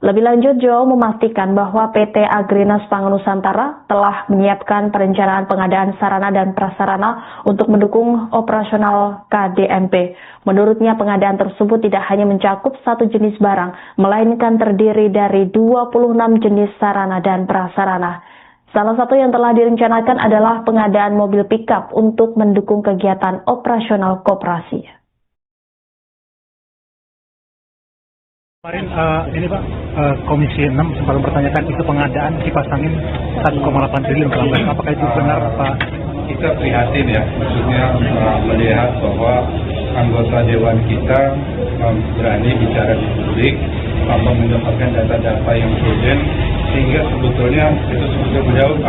Lebih lanjut, Joao memastikan bahwa PT Agrinas Pangan Nusantara telah menyiapkan perencanaan pengadaan sarana dan prasarana untuk mendukung operasional KDMP. Menurutnya, pengadaan tersebut tidak hanya mencakup satu jenis barang, melainkan terdiri dari 26 jenis sarana dan prasarana. Salah satu yang telah direncanakan adalah pengadaan mobil pickup untuk mendukung kegiatan operasional koperasi. Kemarin ini Pak, Komisi 6 sempat mempertanyakan itu pengadaan kipas angin 1,8 triliun kalau nggak, apakah itu benar Pak? Kita prihatin ya, maksudnya melihat bahwa anggota Dewan kita berani bicara di publik, mendapatkan data-data yang prudent, sehingga sebetulnya beliau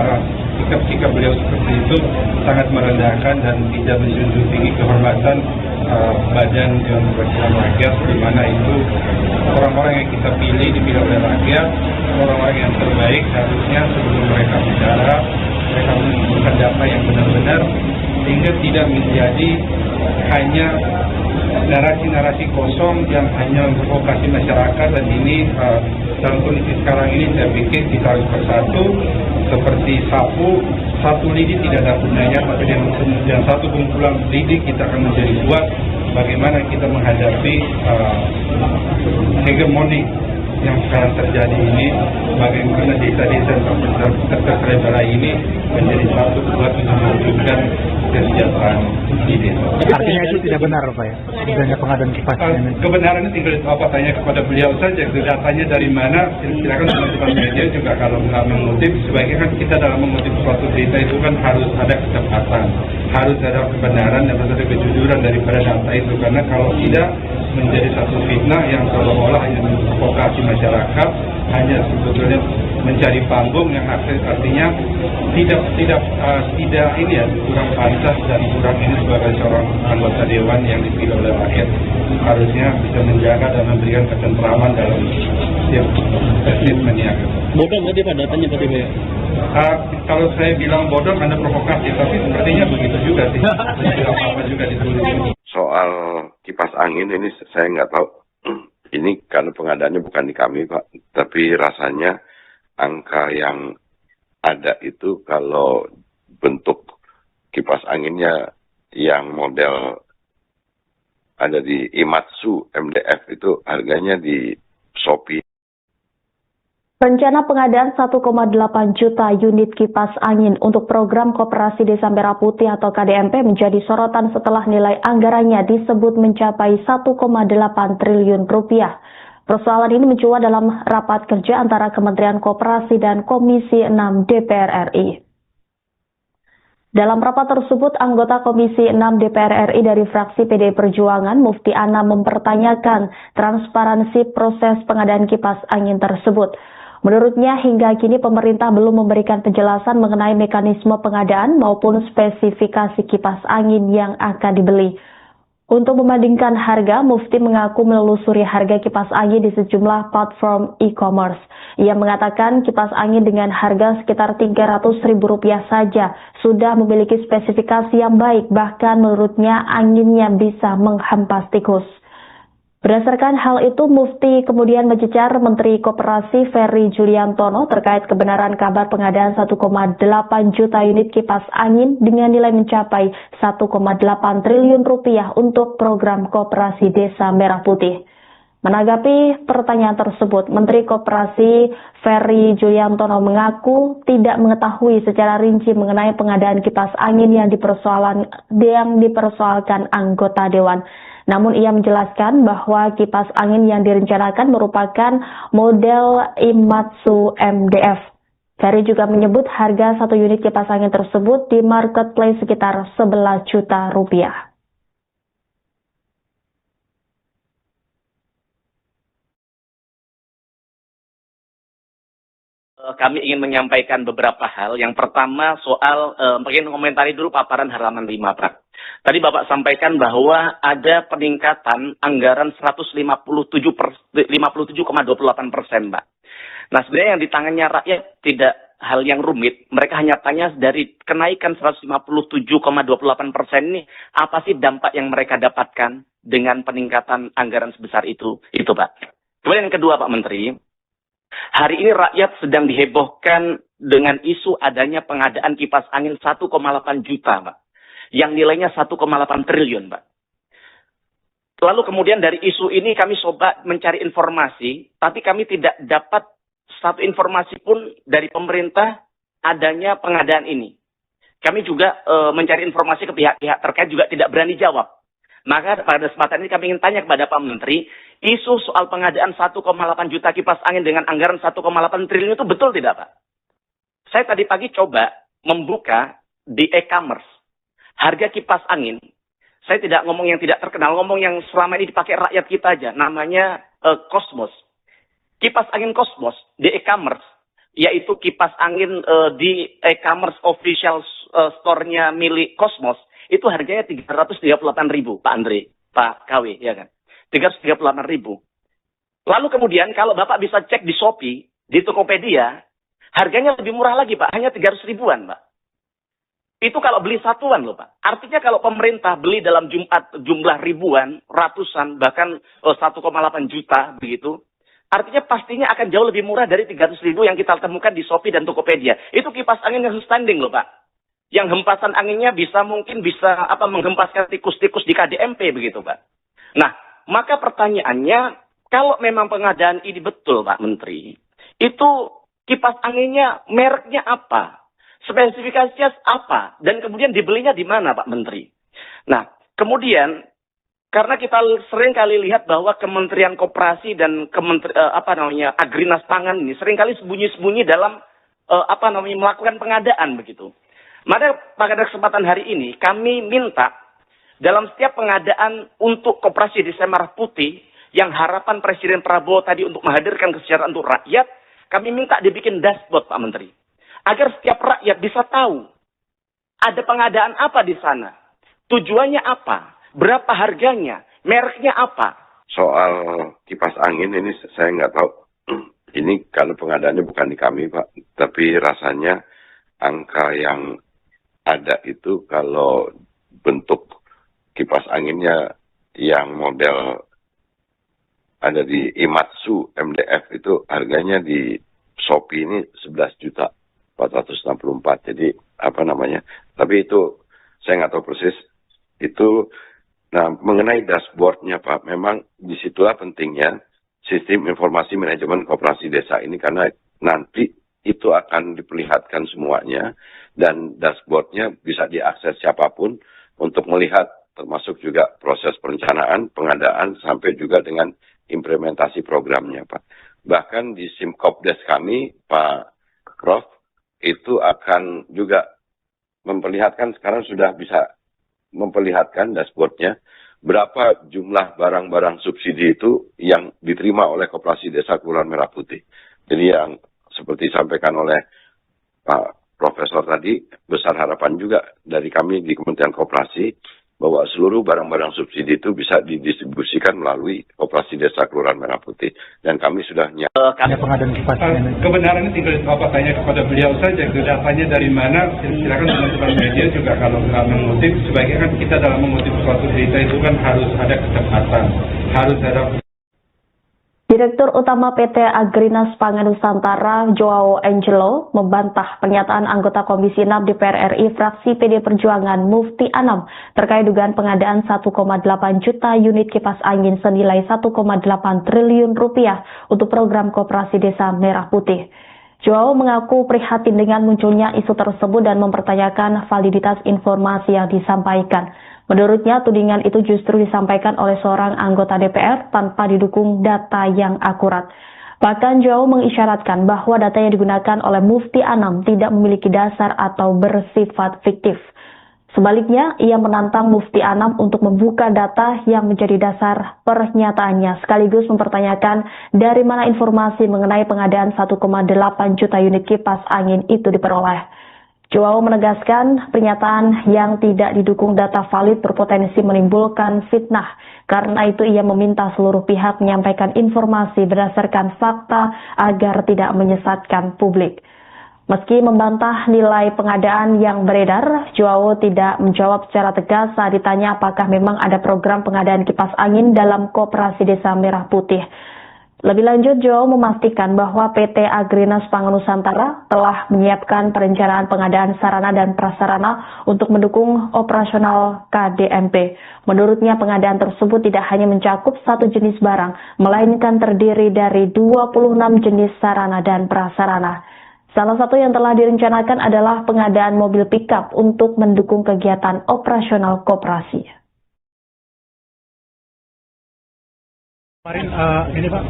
sikap beliau seperti itu sangat merendahkan dan tidak menjunjung tinggi kehormatan Badan Dewan Perwakilan Rakyat, di mana itu orang-orang yang kita dipilih oleh rakyat, orang-orang yang terbaik. Harusnya sebelum mereka bicara, mereka mengumpulkan data yang benar-benar, sehingga tidak menjadi hanya narasi-narasi kosong yang hanya memprovokasi masyarakat. Dan ini dalam kondisi sekarang ini saya pikir kita harus bersatu seperti satu lidi tidak ada gunanya, tapi dengan satu kumpulan lidi kita akan menjadi kuat. Bagaimana kita menghadapi hegemoni yang sekarang terjadi ini, bagaimana desa-desa terkendala ini menjadi satu buat mewujudkan kesejahteraan di desa. Artinya itu tidak benar Pak ya, adanya pengadaan kipas angin. Kebenarannya tinggal apa tanya kepada beliau saja, datanya dari mana, silakan teman-teman media juga kalau nggak mengutip, sebaiknya kan kita dalam mengutip suatu berita itu kan harus ada ketepatan, harus ada kebenaran dan harus ada kejujuran daripada data itu, karena kalau tidak menjadi satu fitnah yang seolah-olah hanya memprovokasi masyarakat, hanya sebetulnya mencari panggung yang artinya tidak ini ya, kurang pantas dan kurang ini sebagai seorang anggota dewan yang dipilih oleh rakyat, harusnya bisa menjaga dan memberikan ketentraman dalam setiap statementnya. Bodoh berarti Pak datanya Pak ya? Kalau saya bilang bodoh Anda provokasi, tapi sepertinya begitu juga sih. Tidak apa-apa juga ditulis. Soal kipas angin ini saya nggak tahu. Ini karena pengadaannya bukan di kami Pak, tapi rasanya angka yang ada itu kalau bentuk kipas anginnya yang model ada di Imatsu MDF itu harganya di Shopee. Rencana pengadaan 1,8 juta unit kipas angin untuk program Koperasi Desa Merah Putih atau KDMP menjadi sorotan setelah nilai anggarannya disebut mencapai 1,8 triliun rupiah. Persoalan ini mencuat dalam rapat kerja antara Kementerian Koperasi dan Komisi 6 DPR RI. Dalam rapat tersebut, anggota Komisi 6 DPR RI dari fraksi PDI Perjuangan, Mufti Ana, mempertanyakan transparansi proses pengadaan kipas angin tersebut. Menurutnya, hingga kini pemerintah belum memberikan penjelasan mengenai mekanisme pengadaan maupun spesifikasi kipas angin yang akan dibeli. Untuk membandingkan harga, Mufti mengaku menelusuri harga kipas angin di sejumlah platform e-commerce. Ia mengatakan kipas angin dengan harga sekitar Rp300.000 saja sudah memiliki spesifikasi yang baik, bahkan menurutnya anginnya bisa menghempas tikus. Berdasarkan hal itu, Mufti kemudian mencecar Menteri Koperasi Ferry Juliantono terkait kebenaran kabar pengadaan 1,8 juta unit kipas angin dengan nilai mencapai 1,8 triliun rupiah untuk program Koperasi Desa Merah Putih. Menanggapi pertanyaan tersebut, Menteri Koperasi Ferry Juliantono mengaku tidak mengetahui secara rinci mengenai pengadaan kipas angin yang dipersoalkan anggota Dewan. Namun ia menjelaskan bahwa kipas angin yang direncanakan merupakan model Imatsu MDF. Ferry juga menyebut harga satu unit kipas angin tersebut di marketplace sekitar 11 juta rupiah. Kami ingin menyampaikan beberapa hal. Yang pertama soal, mungkin komentari dulu paparan halaman 5, Pak. Tadi Bapak sampaikan bahwa ada peningkatan anggaran 57,28%, Pak. Nah, sebenarnya yang di tangannya rakyat tidak hal yang rumit. Mereka hanya tanya dari kenaikan 157,28% ini, apa sih dampak yang mereka dapatkan dengan peningkatan anggaran sebesar itu? Itu, Pak. Kemudian yang kedua, Pak Menteri. Hari ini rakyat sedang dihebohkan dengan isu adanya pengadaan kipas angin 1,8 juta, Pak. Yang nilainya 1,8 triliun, Pak. Lalu kemudian dari isu ini kami coba mencari informasi, tapi kami tidak dapat satu informasi pun dari pemerintah adanya pengadaan ini. Kami juga mencari informasi ke pihak-pihak terkait juga tidak berani jawab. Maka pada kesempatan ini kami ingin tanya kepada Pak Menteri, isu soal pengadaan 1,8 juta kipas angin dengan anggaran 1,8 triliun itu betul tidak, Pak? Saya tadi pagi coba membuka di e-commerce harga kipas angin. Saya tidak ngomong yang tidak terkenal, ngomong yang selama ini dipakai rakyat kita aja. Namanya Cosmos. Kipas angin Cosmos di e-commerce, yaitu kipas angin di e-commerce official store-nya milik Cosmos, itu harganya 338.000, Pak Andre, Pak KW, ya kan? 338.000. Lalu kemudian kalau Bapak bisa cek di Shopee, di Tokopedia, harganya lebih murah lagi, Pak. Hanya 300 ribuan, Pak. Itu kalau beli satuan loh, Pak. Artinya kalau pemerintah beli dalam jumlah ribuan, ratusan, bahkan 1,8 juta, begitu, artinya pastinya akan jauh lebih murah dari 300 ribu yang kita temukan di Shopee dan Tokopedia. Itu kipas angin yang standing loh, Pak. Yang hempasan anginnya mungkin bisa menghempaskan tikus-tikus di KDMP begitu, Pak. Nah, maka pertanyaannya, kalau memang pengadaan ini betul Pak Menteri, itu kipas anginnya mereknya apa? Spesifikasinya apa? Dan kemudian dibelinya di mana Pak Menteri? Nah, kemudian karena kita sering kali lihat bahwa Kementerian Koperasi dan Agrinas Pangan ini seringkali sembunyi-sembunyi dalam melakukan pengadaan begitu. Maka pada kesempatan hari ini kami minta dalam setiap pengadaan untuk Koperasi Desa Merah Putih yang harapan Presiden Prabowo tadi untuk menghadirkan kesejahteraan untuk rakyat, kami minta dibikin dashboard Pak Menteri. Agar setiap rakyat bisa tahu ada pengadaan apa di sana, tujuannya apa, berapa harganya, mereknya apa. Soal kipas angin ini saya nggak tahu. Ini kalau pengadaannya bukan di kami Pak, tapi rasanya angka yang ada itu kalau bentuk kipas anginnya yang model ada di Imatsu MDF itu harganya di Shopee ini 11.464. Jadi tapi itu saya nggak tahu persis itu. Nah, mengenai dashboardnya Pak, memang disitulah pentingnya sistem informasi manajemen koperasi desa ini, karena nanti itu akan diperlihatkan semuanya dan dashboardnya bisa diakses siapapun untuk melihat termasuk juga proses perencanaan, pengadaan sampai juga dengan implementasi programnya Pak. Bahkan di Simkopdes kami Pak Prof itu akan juga memperlihatkan, sekarang sudah bisa memperlihatkan dashboardnya berapa jumlah barang-barang subsidi itu yang diterima oleh Koperasi Desa Kelurahan Merah Putih. Jadi yang seperti disampaikan oleh Pak Profesor tadi, besar harapan juga dari kami di Kementerian Koperasi bahwa seluruh barang-barang subsidi itu bisa didistribusikan melalui Koperasi Desa Kelurahan Merah Putih. Dan kami sudah pengadaan kipas angin. Kebenarannya tinggal Bapak tanya kepada beliau saja, datanya dari mana, silakan teman-teman media juga kalau nggak mengutip, sebaiknya kan kita dalam mengutip suatu berita itu kan harus ada kecepatan, harus ada. Direktur Utama PT Agrinas Pangan Nusantara, Joao Angelo, membantah pernyataan anggota Komisi 6 DPR RI fraksi PD Perjuangan Mufti Anam terkait dugaan pengadaan 1,8 juta unit kipas angin senilai 1,8 triliun rupiah untuk program Koperasi Desa Merah Putih. Joao mengaku prihatin dengan munculnya isu tersebut dan mempertanyakan validitas informasi yang disampaikan. Menurutnya, tudingan itu justru disampaikan oleh seorang anggota DPR tanpa didukung data yang akurat. Bahkan Joao mengisyaratkan bahwa data yang digunakan oleh Mufti Anam tidak memiliki dasar atau bersifat fiktif. Sebaliknya, ia menantang Mufti Anam untuk membuka data yang menjadi dasar pernyataannya, sekaligus mempertanyakan dari mana informasi mengenai pengadaan 1,8 juta unit kipas angin itu diperoleh. Joao menegaskan pernyataan yang tidak didukung data valid berpotensi menimbulkan fitnah. Karena itu ia meminta seluruh pihak menyampaikan informasi berdasarkan fakta agar tidak menyesatkan publik. Meski membantah nilai pengadaan yang beredar, Joao tidak menjawab secara tegas saat ditanya apakah memang ada program pengadaan kipas angin dalam Koperasi Desa Merah Putih. Lebih lanjut, Joao memastikan bahwa PT Agrinas Pangan Nusantara telah menyiapkan perencanaan pengadaan sarana dan prasarana untuk mendukung operasional KDMP. Menurutnya, pengadaan tersebut tidak hanya mencakup satu jenis barang, melainkan terdiri dari 26 jenis sarana dan prasarana. Salah satu yang telah direncanakan adalah pengadaan mobil pickup untuk mendukung kegiatan operasional koperasi. Kemarin ini Pak,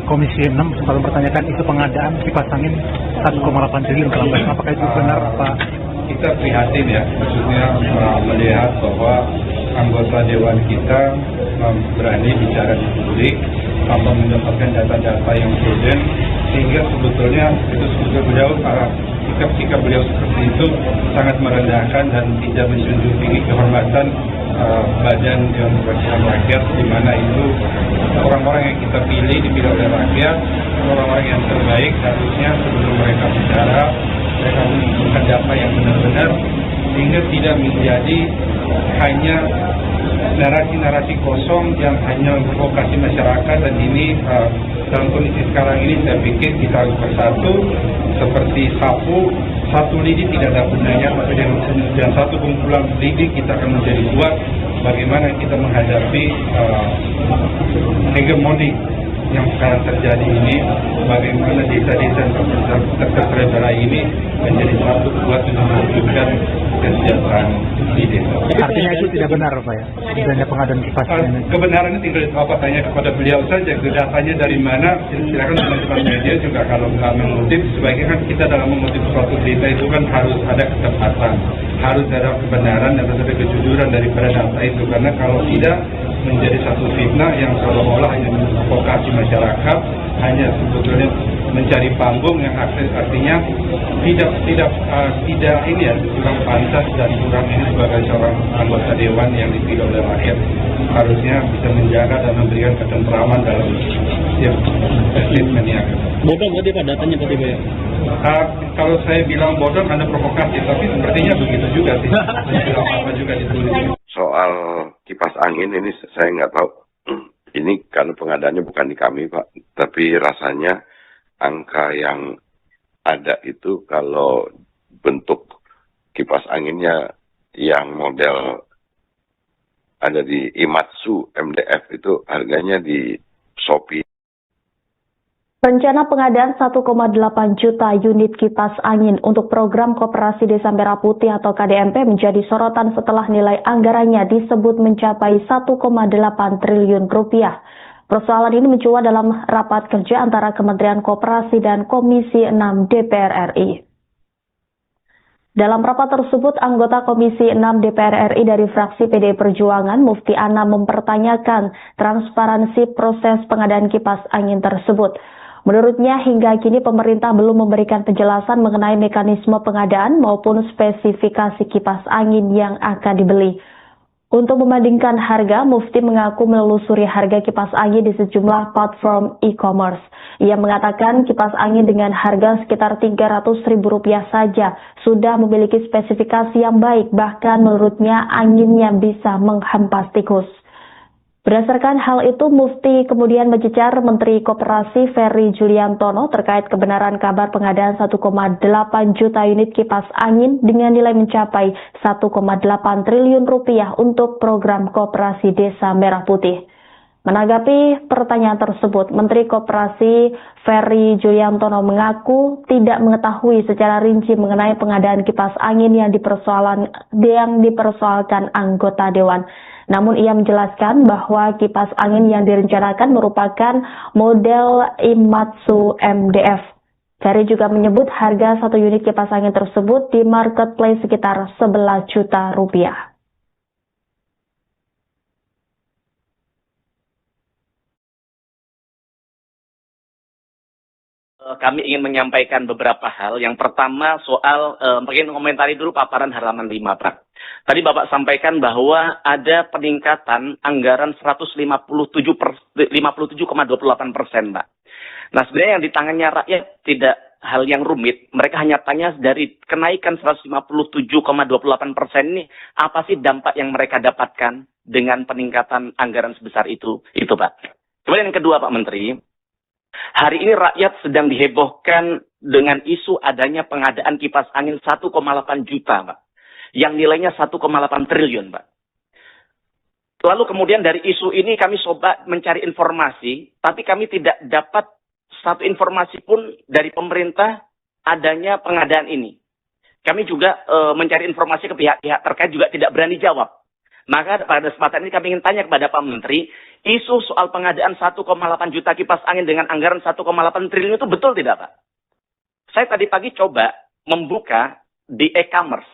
Komisi 6 sempat mempertanyakan itu pengadaan kipas angin 1,8 triliun kalau nggak salah. Apakah itu benar Pak? Kita prihatin ya, maksudnya melihat bahwa anggota Dewan kita berani bicara di publik, tanpa mendapatkan data-data yang prudent, sehingga sebetulnya beliau sikap beliau seperti itu sangat merendahkan dan tidak menjunjung tinggi kehormatan Badan Dewan Perwakilan Rakyat, di mana itu orang-orang yang kita pilih dipilih oleh rakyat, orang-orang yang terbaik. Harusnya sebelum mereka bicara, mereka mengumpulkan data yang benar-benar, sehingga tidak menjadi hanya narasi-narasi kosong yang hanya memprovokasi masyarakat. Dan ini dalam kondisi sekarang ini saya pikir kita harus bersatu seperti sapu. Satu lidi tidak ada gunanya, tapi dengan satu kumpulan lidi kita akan menjadi kuat. Bagaimana kita menghadapi hegemoni yang sekarang terjadi ini, bagaimana desa-desa terselenggara ini menjadi satu buat mewujudkan kesejahteraan di desa. Artinya itu tidak benar Pak ya? Adanya pengadaan kipas angin. Kebenarannya tinggal apa tanya kepada beliau saja, datanya dari mana, silakan teman-teman media juga kalau nggak mengutip, sebaiknya kan kita dalam mengutip suatu berita itu kan harus ada ketepatan, harus ada kebenaran dan harus ada kejujuran daripada data itu, karena kalau tidak menjadi satu fitnah yang seolah-olah hanya memprovokasi masyarakat, hanya sebetulnya mencari panggung yang artinya tidak ini ya, kurang pantas dan kurang ini sebagai seorang anggota dewan yang dipilih oleh rakyat, harusnya bisa menjaga dan memberikan ketentraman dalam setiap statementnya. Bodoh berarti Pak datanya tadi Pak ya? Kalau saya bilang bodoh ada provokasi, tapi sepertinya begitu juga sih. Bilang apa juga ditulis. Soal kipas angin ini saya nggak tahu. Ini karena pengadaannya bukan di kami, Pak. Tapi rasanya angka yang ada itu kalau bentuk kipas anginnya yang model ada di Imatsu MDF itu harganya di Shopee. Rencana pengadaan 1,8 juta unit kipas angin untuk program Koperasi Desa Merah Putih atau KDMP menjadi sorotan setelah nilai anggarannya disebut mencapai 1,8 triliun rupiah. Persoalan ini mencuat dalam rapat kerja antara Kementerian Koperasi dan Komisi 6 DPR RI. Dalam rapat tersebut, anggota Komisi 6 DPR RI dari fraksi PDI Perjuangan, Mufti Ana, mempertanyakan transparansi proses pengadaan kipas angin tersebut. Menurutnya, hingga kini pemerintah belum memberikan penjelasan mengenai mekanisme pengadaan maupun spesifikasi kipas angin yang akan dibeli. Untuk membandingkan harga, Mufti mengaku menelusuri harga kipas angin di sejumlah platform e-commerce. Ia mengatakan kipas angin dengan harga sekitar Rp300.000 saja sudah memiliki spesifikasi yang baik, bahkan menurutnya anginnya bisa menghempas tikus. Berdasarkan hal itu, Mufti kemudian mencecar Menteri Koperasi Ferry Juliantono terkait kebenaran kabar pengadaan 1,8 juta unit kipas angin dengan nilai mencapai 1,8 triliun rupiah untuk program Koperasi Desa Merah Putih. Menanggapi pertanyaan tersebut, Menteri Koperasi Ferry Juliantono mengaku tidak mengetahui secara rinci mengenai pengadaan kipas angin yang dipersoalkan anggota Dewan. Namun ia menjelaskan bahwa kipas angin yang direncanakan merupakan model Imatsu MDF. Ferry juga menyebut harga satu unit kipas angin tersebut di marketplace sekitar 11 juta rupiah. Kami ingin menyampaikan beberapa hal. Yang pertama soal, mungkin komentari dulu paparan halaman 5, Pak. Tadi Bapak sampaikan bahwa ada peningkatan anggaran 57,28%, Pak. Nah, sebenarnya yang di tangannya rakyat tidak hal yang rumit. Mereka hanya tanya dari kenaikan 157,28% ini, apa sih dampak yang mereka dapatkan dengan peningkatan anggaran sebesar itu, Pak. Kemudian yang kedua, Pak Menteri. Hari ini rakyat sedang dihebohkan dengan isu adanya pengadaan kipas angin 1,8 juta, Pak. Yang nilainya 1,8 triliun, Pak. Lalu kemudian dari isu ini kami coba mencari informasi, tapi kami tidak dapat satu informasi pun dari pemerintah adanya pengadaan ini. Kami juga mencari informasi ke pihak-pihak terkait juga tidak berani jawab. Maka pada kesempatan ini kami ingin tanya kepada Pak Menteri, isu soal pengadaan 1,8 juta kipas angin dengan anggaran 1,8 triliun itu betul tidak, Pak? Saya tadi pagi coba membuka di e-commerce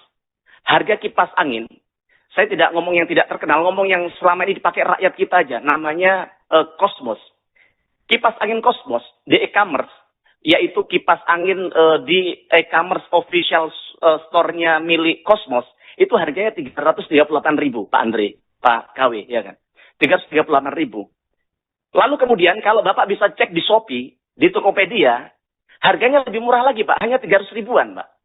harga kipas angin. Saya tidak ngomong yang tidak terkenal, ngomong yang selama ini dipakai rakyat kita aja. Namanya Cosmos. Kipas angin Cosmos di e-commerce, yaitu kipas angin di e-commerce official store-nya milik Cosmos. Itu harganya 338.000, Pak Andre, Pak KW, ya kan? 338.000. Lalu kemudian kalau Bapak bisa cek di Shopee, di Tokopedia, harganya lebih murah lagi, Pak. Hanya 300 ribuan, Pak.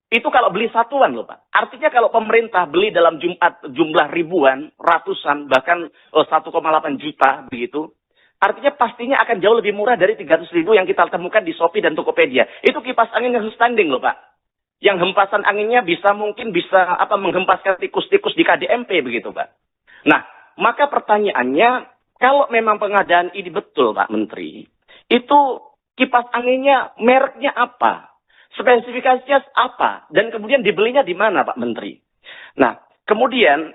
Itu kalau beli satuan loh, Pak. Artinya kalau pemerintah beli dalam jumlah ribuan, ratusan, bahkan 1,8 juta, begitu. Artinya pastinya akan jauh lebih murah dari 300 ribu yang kita temukan di Shopee dan Tokopedia. Itu kipas angin yang standing loh, Pak. Yang hempasan anginnya mungkin bisa menghempaskan tikus-tikus di KDMP begitu, Pak. Nah, maka pertanyaannya kalau memang pengadaan ini betul Pak Menteri, itu kipas anginnya mereknya apa? Spesifikasinya apa? Dan kemudian dibelinya di mana Pak Menteri? Nah, kemudian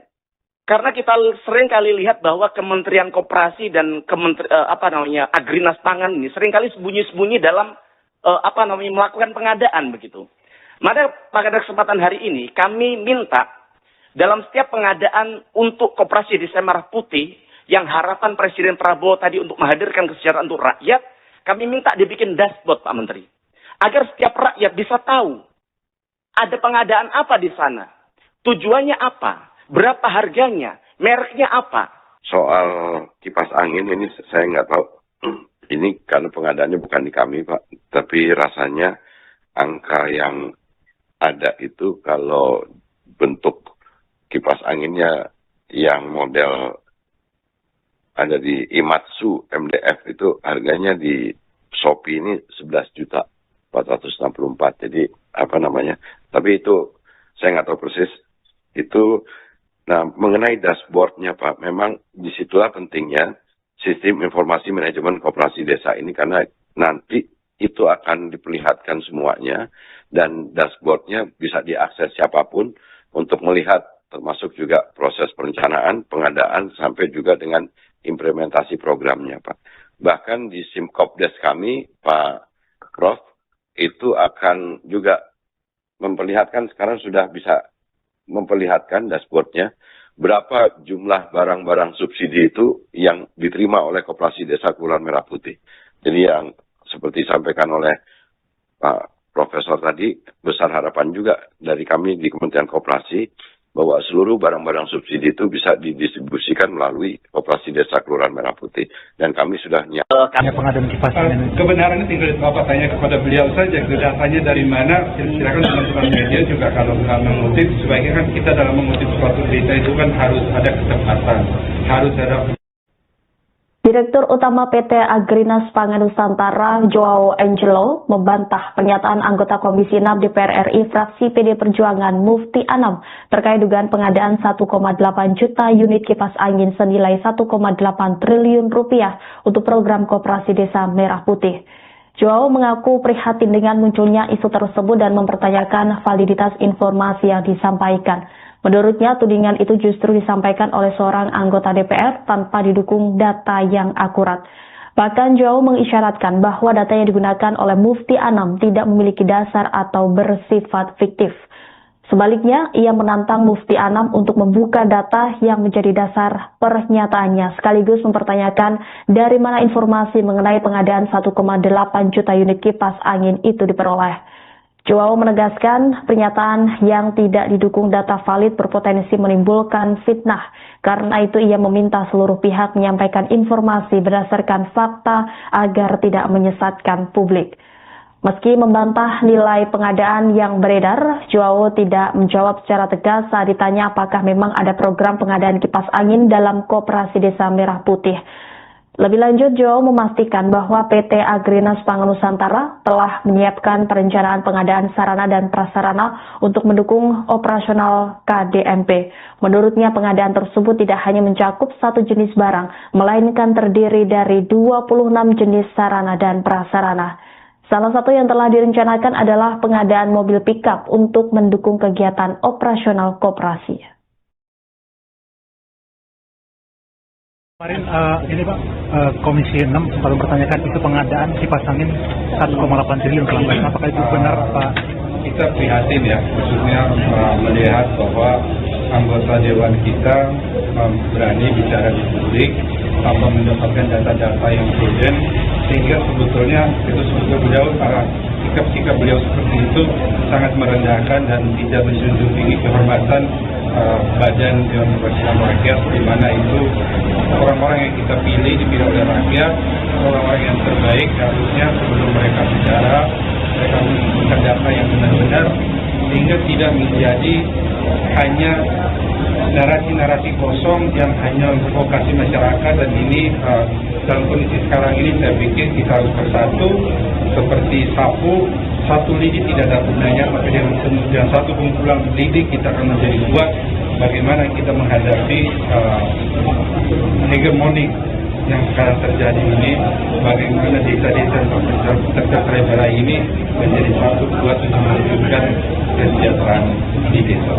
karena kita sering kali lihat bahwa Kementerian Koperasi dan Agrinas Pangan ini sering kali sembunyi-sembunyi dalam melakukan pengadaan begitu. Maka pada kesempatan hari ini kami minta dalam setiap pengadaan untuk Koperasi Desa Merah Putih yang harapan Presiden Prabowo tadi untuk menghadirkan kesejahteraan untuk rakyat, kami minta dibikin dashboard Pak Menteri. Agar setiap rakyat bisa tahu ada pengadaan apa di sana, tujuannya apa, berapa harganya, mereknya apa. Soal kipas angin ini saya nggak tahu. Ini karena pengadaannya bukan di kami Pak, tapi rasanya angka yang ada itu kalau bentuk kipas anginnya yang model ada di Imatsu MDF itu harganya di Shopee ini 11.464. Jadi tapi itu saya nggak tahu persis itu. Nah, mengenai dashboardnya Pak, memang disitulah pentingnya sistem informasi manajemen koperasi desa ini, karena nanti itu akan diperlihatkan semuanya dan dashboardnya bisa diakses siapapun untuk melihat, termasuk juga proses perencanaan, pengadaan, sampai juga dengan implementasi programnya Pak. Bahkan di Simkopdes kami, Pak Prof, itu akan juga memperlihatkan, sekarang sudah bisa memperlihatkan dashboardnya berapa jumlah barang-barang subsidi itu yang diterima oleh Koperasi Desa Kelurahan Merah Putih. Jadi yang seperti disampaikan oleh Pak Profesor tadi, besar harapan juga dari kami di Kementerian Koperasi bahwa seluruh barang-barang subsidi itu bisa didistribusikan melalui Koperasi Desa Kelurahan Merah Putih. Dan kami sudah pengadaan kipas angin. Kebenarannya tinggal Bapak tanya kepada beliau saja, datanya dari mana, silakan teman-teman media juga kalau mengutip, sebaiknya kan kita dalam mengutip suatu berita itu kan harus ada ketepatan, harus ada. Direktur Utama PT Agrinas Pangan Nusantara, Joao Angelo, membantah pernyataan anggota Komisi 6 DPR RI fraksi PD Perjuangan Mufti Anam terkait dugaan pengadaan 1,8 juta unit kipas angin senilai 1,8 triliun rupiah untuk program Koperasi Desa Merah Putih. Joao mengaku prihatin dengan munculnya isu tersebut dan mempertanyakan validitas informasi yang disampaikan. Menurutnya, tudingan itu justru disampaikan oleh seorang anggota DPR tanpa didukung data yang akurat. Bahkan Joao mengisyaratkan bahwa data yang digunakan oleh Mufti Anam tidak memiliki dasar atau bersifat fiktif. Sebaliknya, ia menantang Mufti Anam untuk membuka data yang menjadi dasar pernyataannya, sekaligus mempertanyakan dari mana informasi mengenai pengadaan 1,8 juta unit kipas angin itu diperoleh. Joao menegaskan pernyataan yang tidak didukung data valid berpotensi menimbulkan fitnah. Karena itu ia meminta seluruh pihak menyampaikan informasi berdasarkan fakta agar tidak menyesatkan publik. Meski membantah nilai pengadaan yang beredar, Joao tidak menjawab secara tegas saat ditanya apakah memang ada program pengadaan kipas angin dalam Koperasi Desa Merah Putih. Lebih lanjut, Joao memastikan bahwa PT Agrinas Pangan Nusantara telah menyiapkan perencanaan pengadaan sarana dan prasarana untuk mendukung operasional KDMP. Menurutnya, pengadaan tersebut tidak hanya mencakup satu jenis barang, melainkan terdiri dari 26 jenis sarana dan prasarana. Salah satu yang telah direncanakan adalah pengadaan mobil pickup untuk mendukung kegiatan operasional koperasi. Kemarin Komisi 6 sempat mempertanyakan itu pengadaan kipas angin 1,8 triliun kalau nggak, apakah itu benar Pak? Kita prihatin ya, khususnya melihat bahwa anggota Dewan kita berani bicara di publik tanpa mendapatkan data-data yang prudent, sehingga sebetulnya beliau sikap-sikap beliau seperti itu sangat merendahkan dan tidak menjunjung tinggi kehormatan Badan Dewan Perwakilan Rakyat, di mana itu orang-orang yang kita pilih dipilih oleh rakyat, orang-orang yang terbaik. Harusnya sebelum mereka bicara, mereka mengumpulkan data yang benar-benar, sehingga tidak menjadi hanya narasi-narasi kosong yang hanya memvokasi masyarakat. Dan ini dalam kondisi sekarang ini saya pikir kita harus bersatu seperti sapu. Satu lidi tidak ada gunanya, maka dengan satu kumpulan lidi kita akan menjadi kuat. Bagaimana kita menghadapi hegemonik yang sekarang terjadi ini, bagaimana desa-desa tercerai berai ini menjadi satu buat untuk mewujudkan kesejahteraan di desa.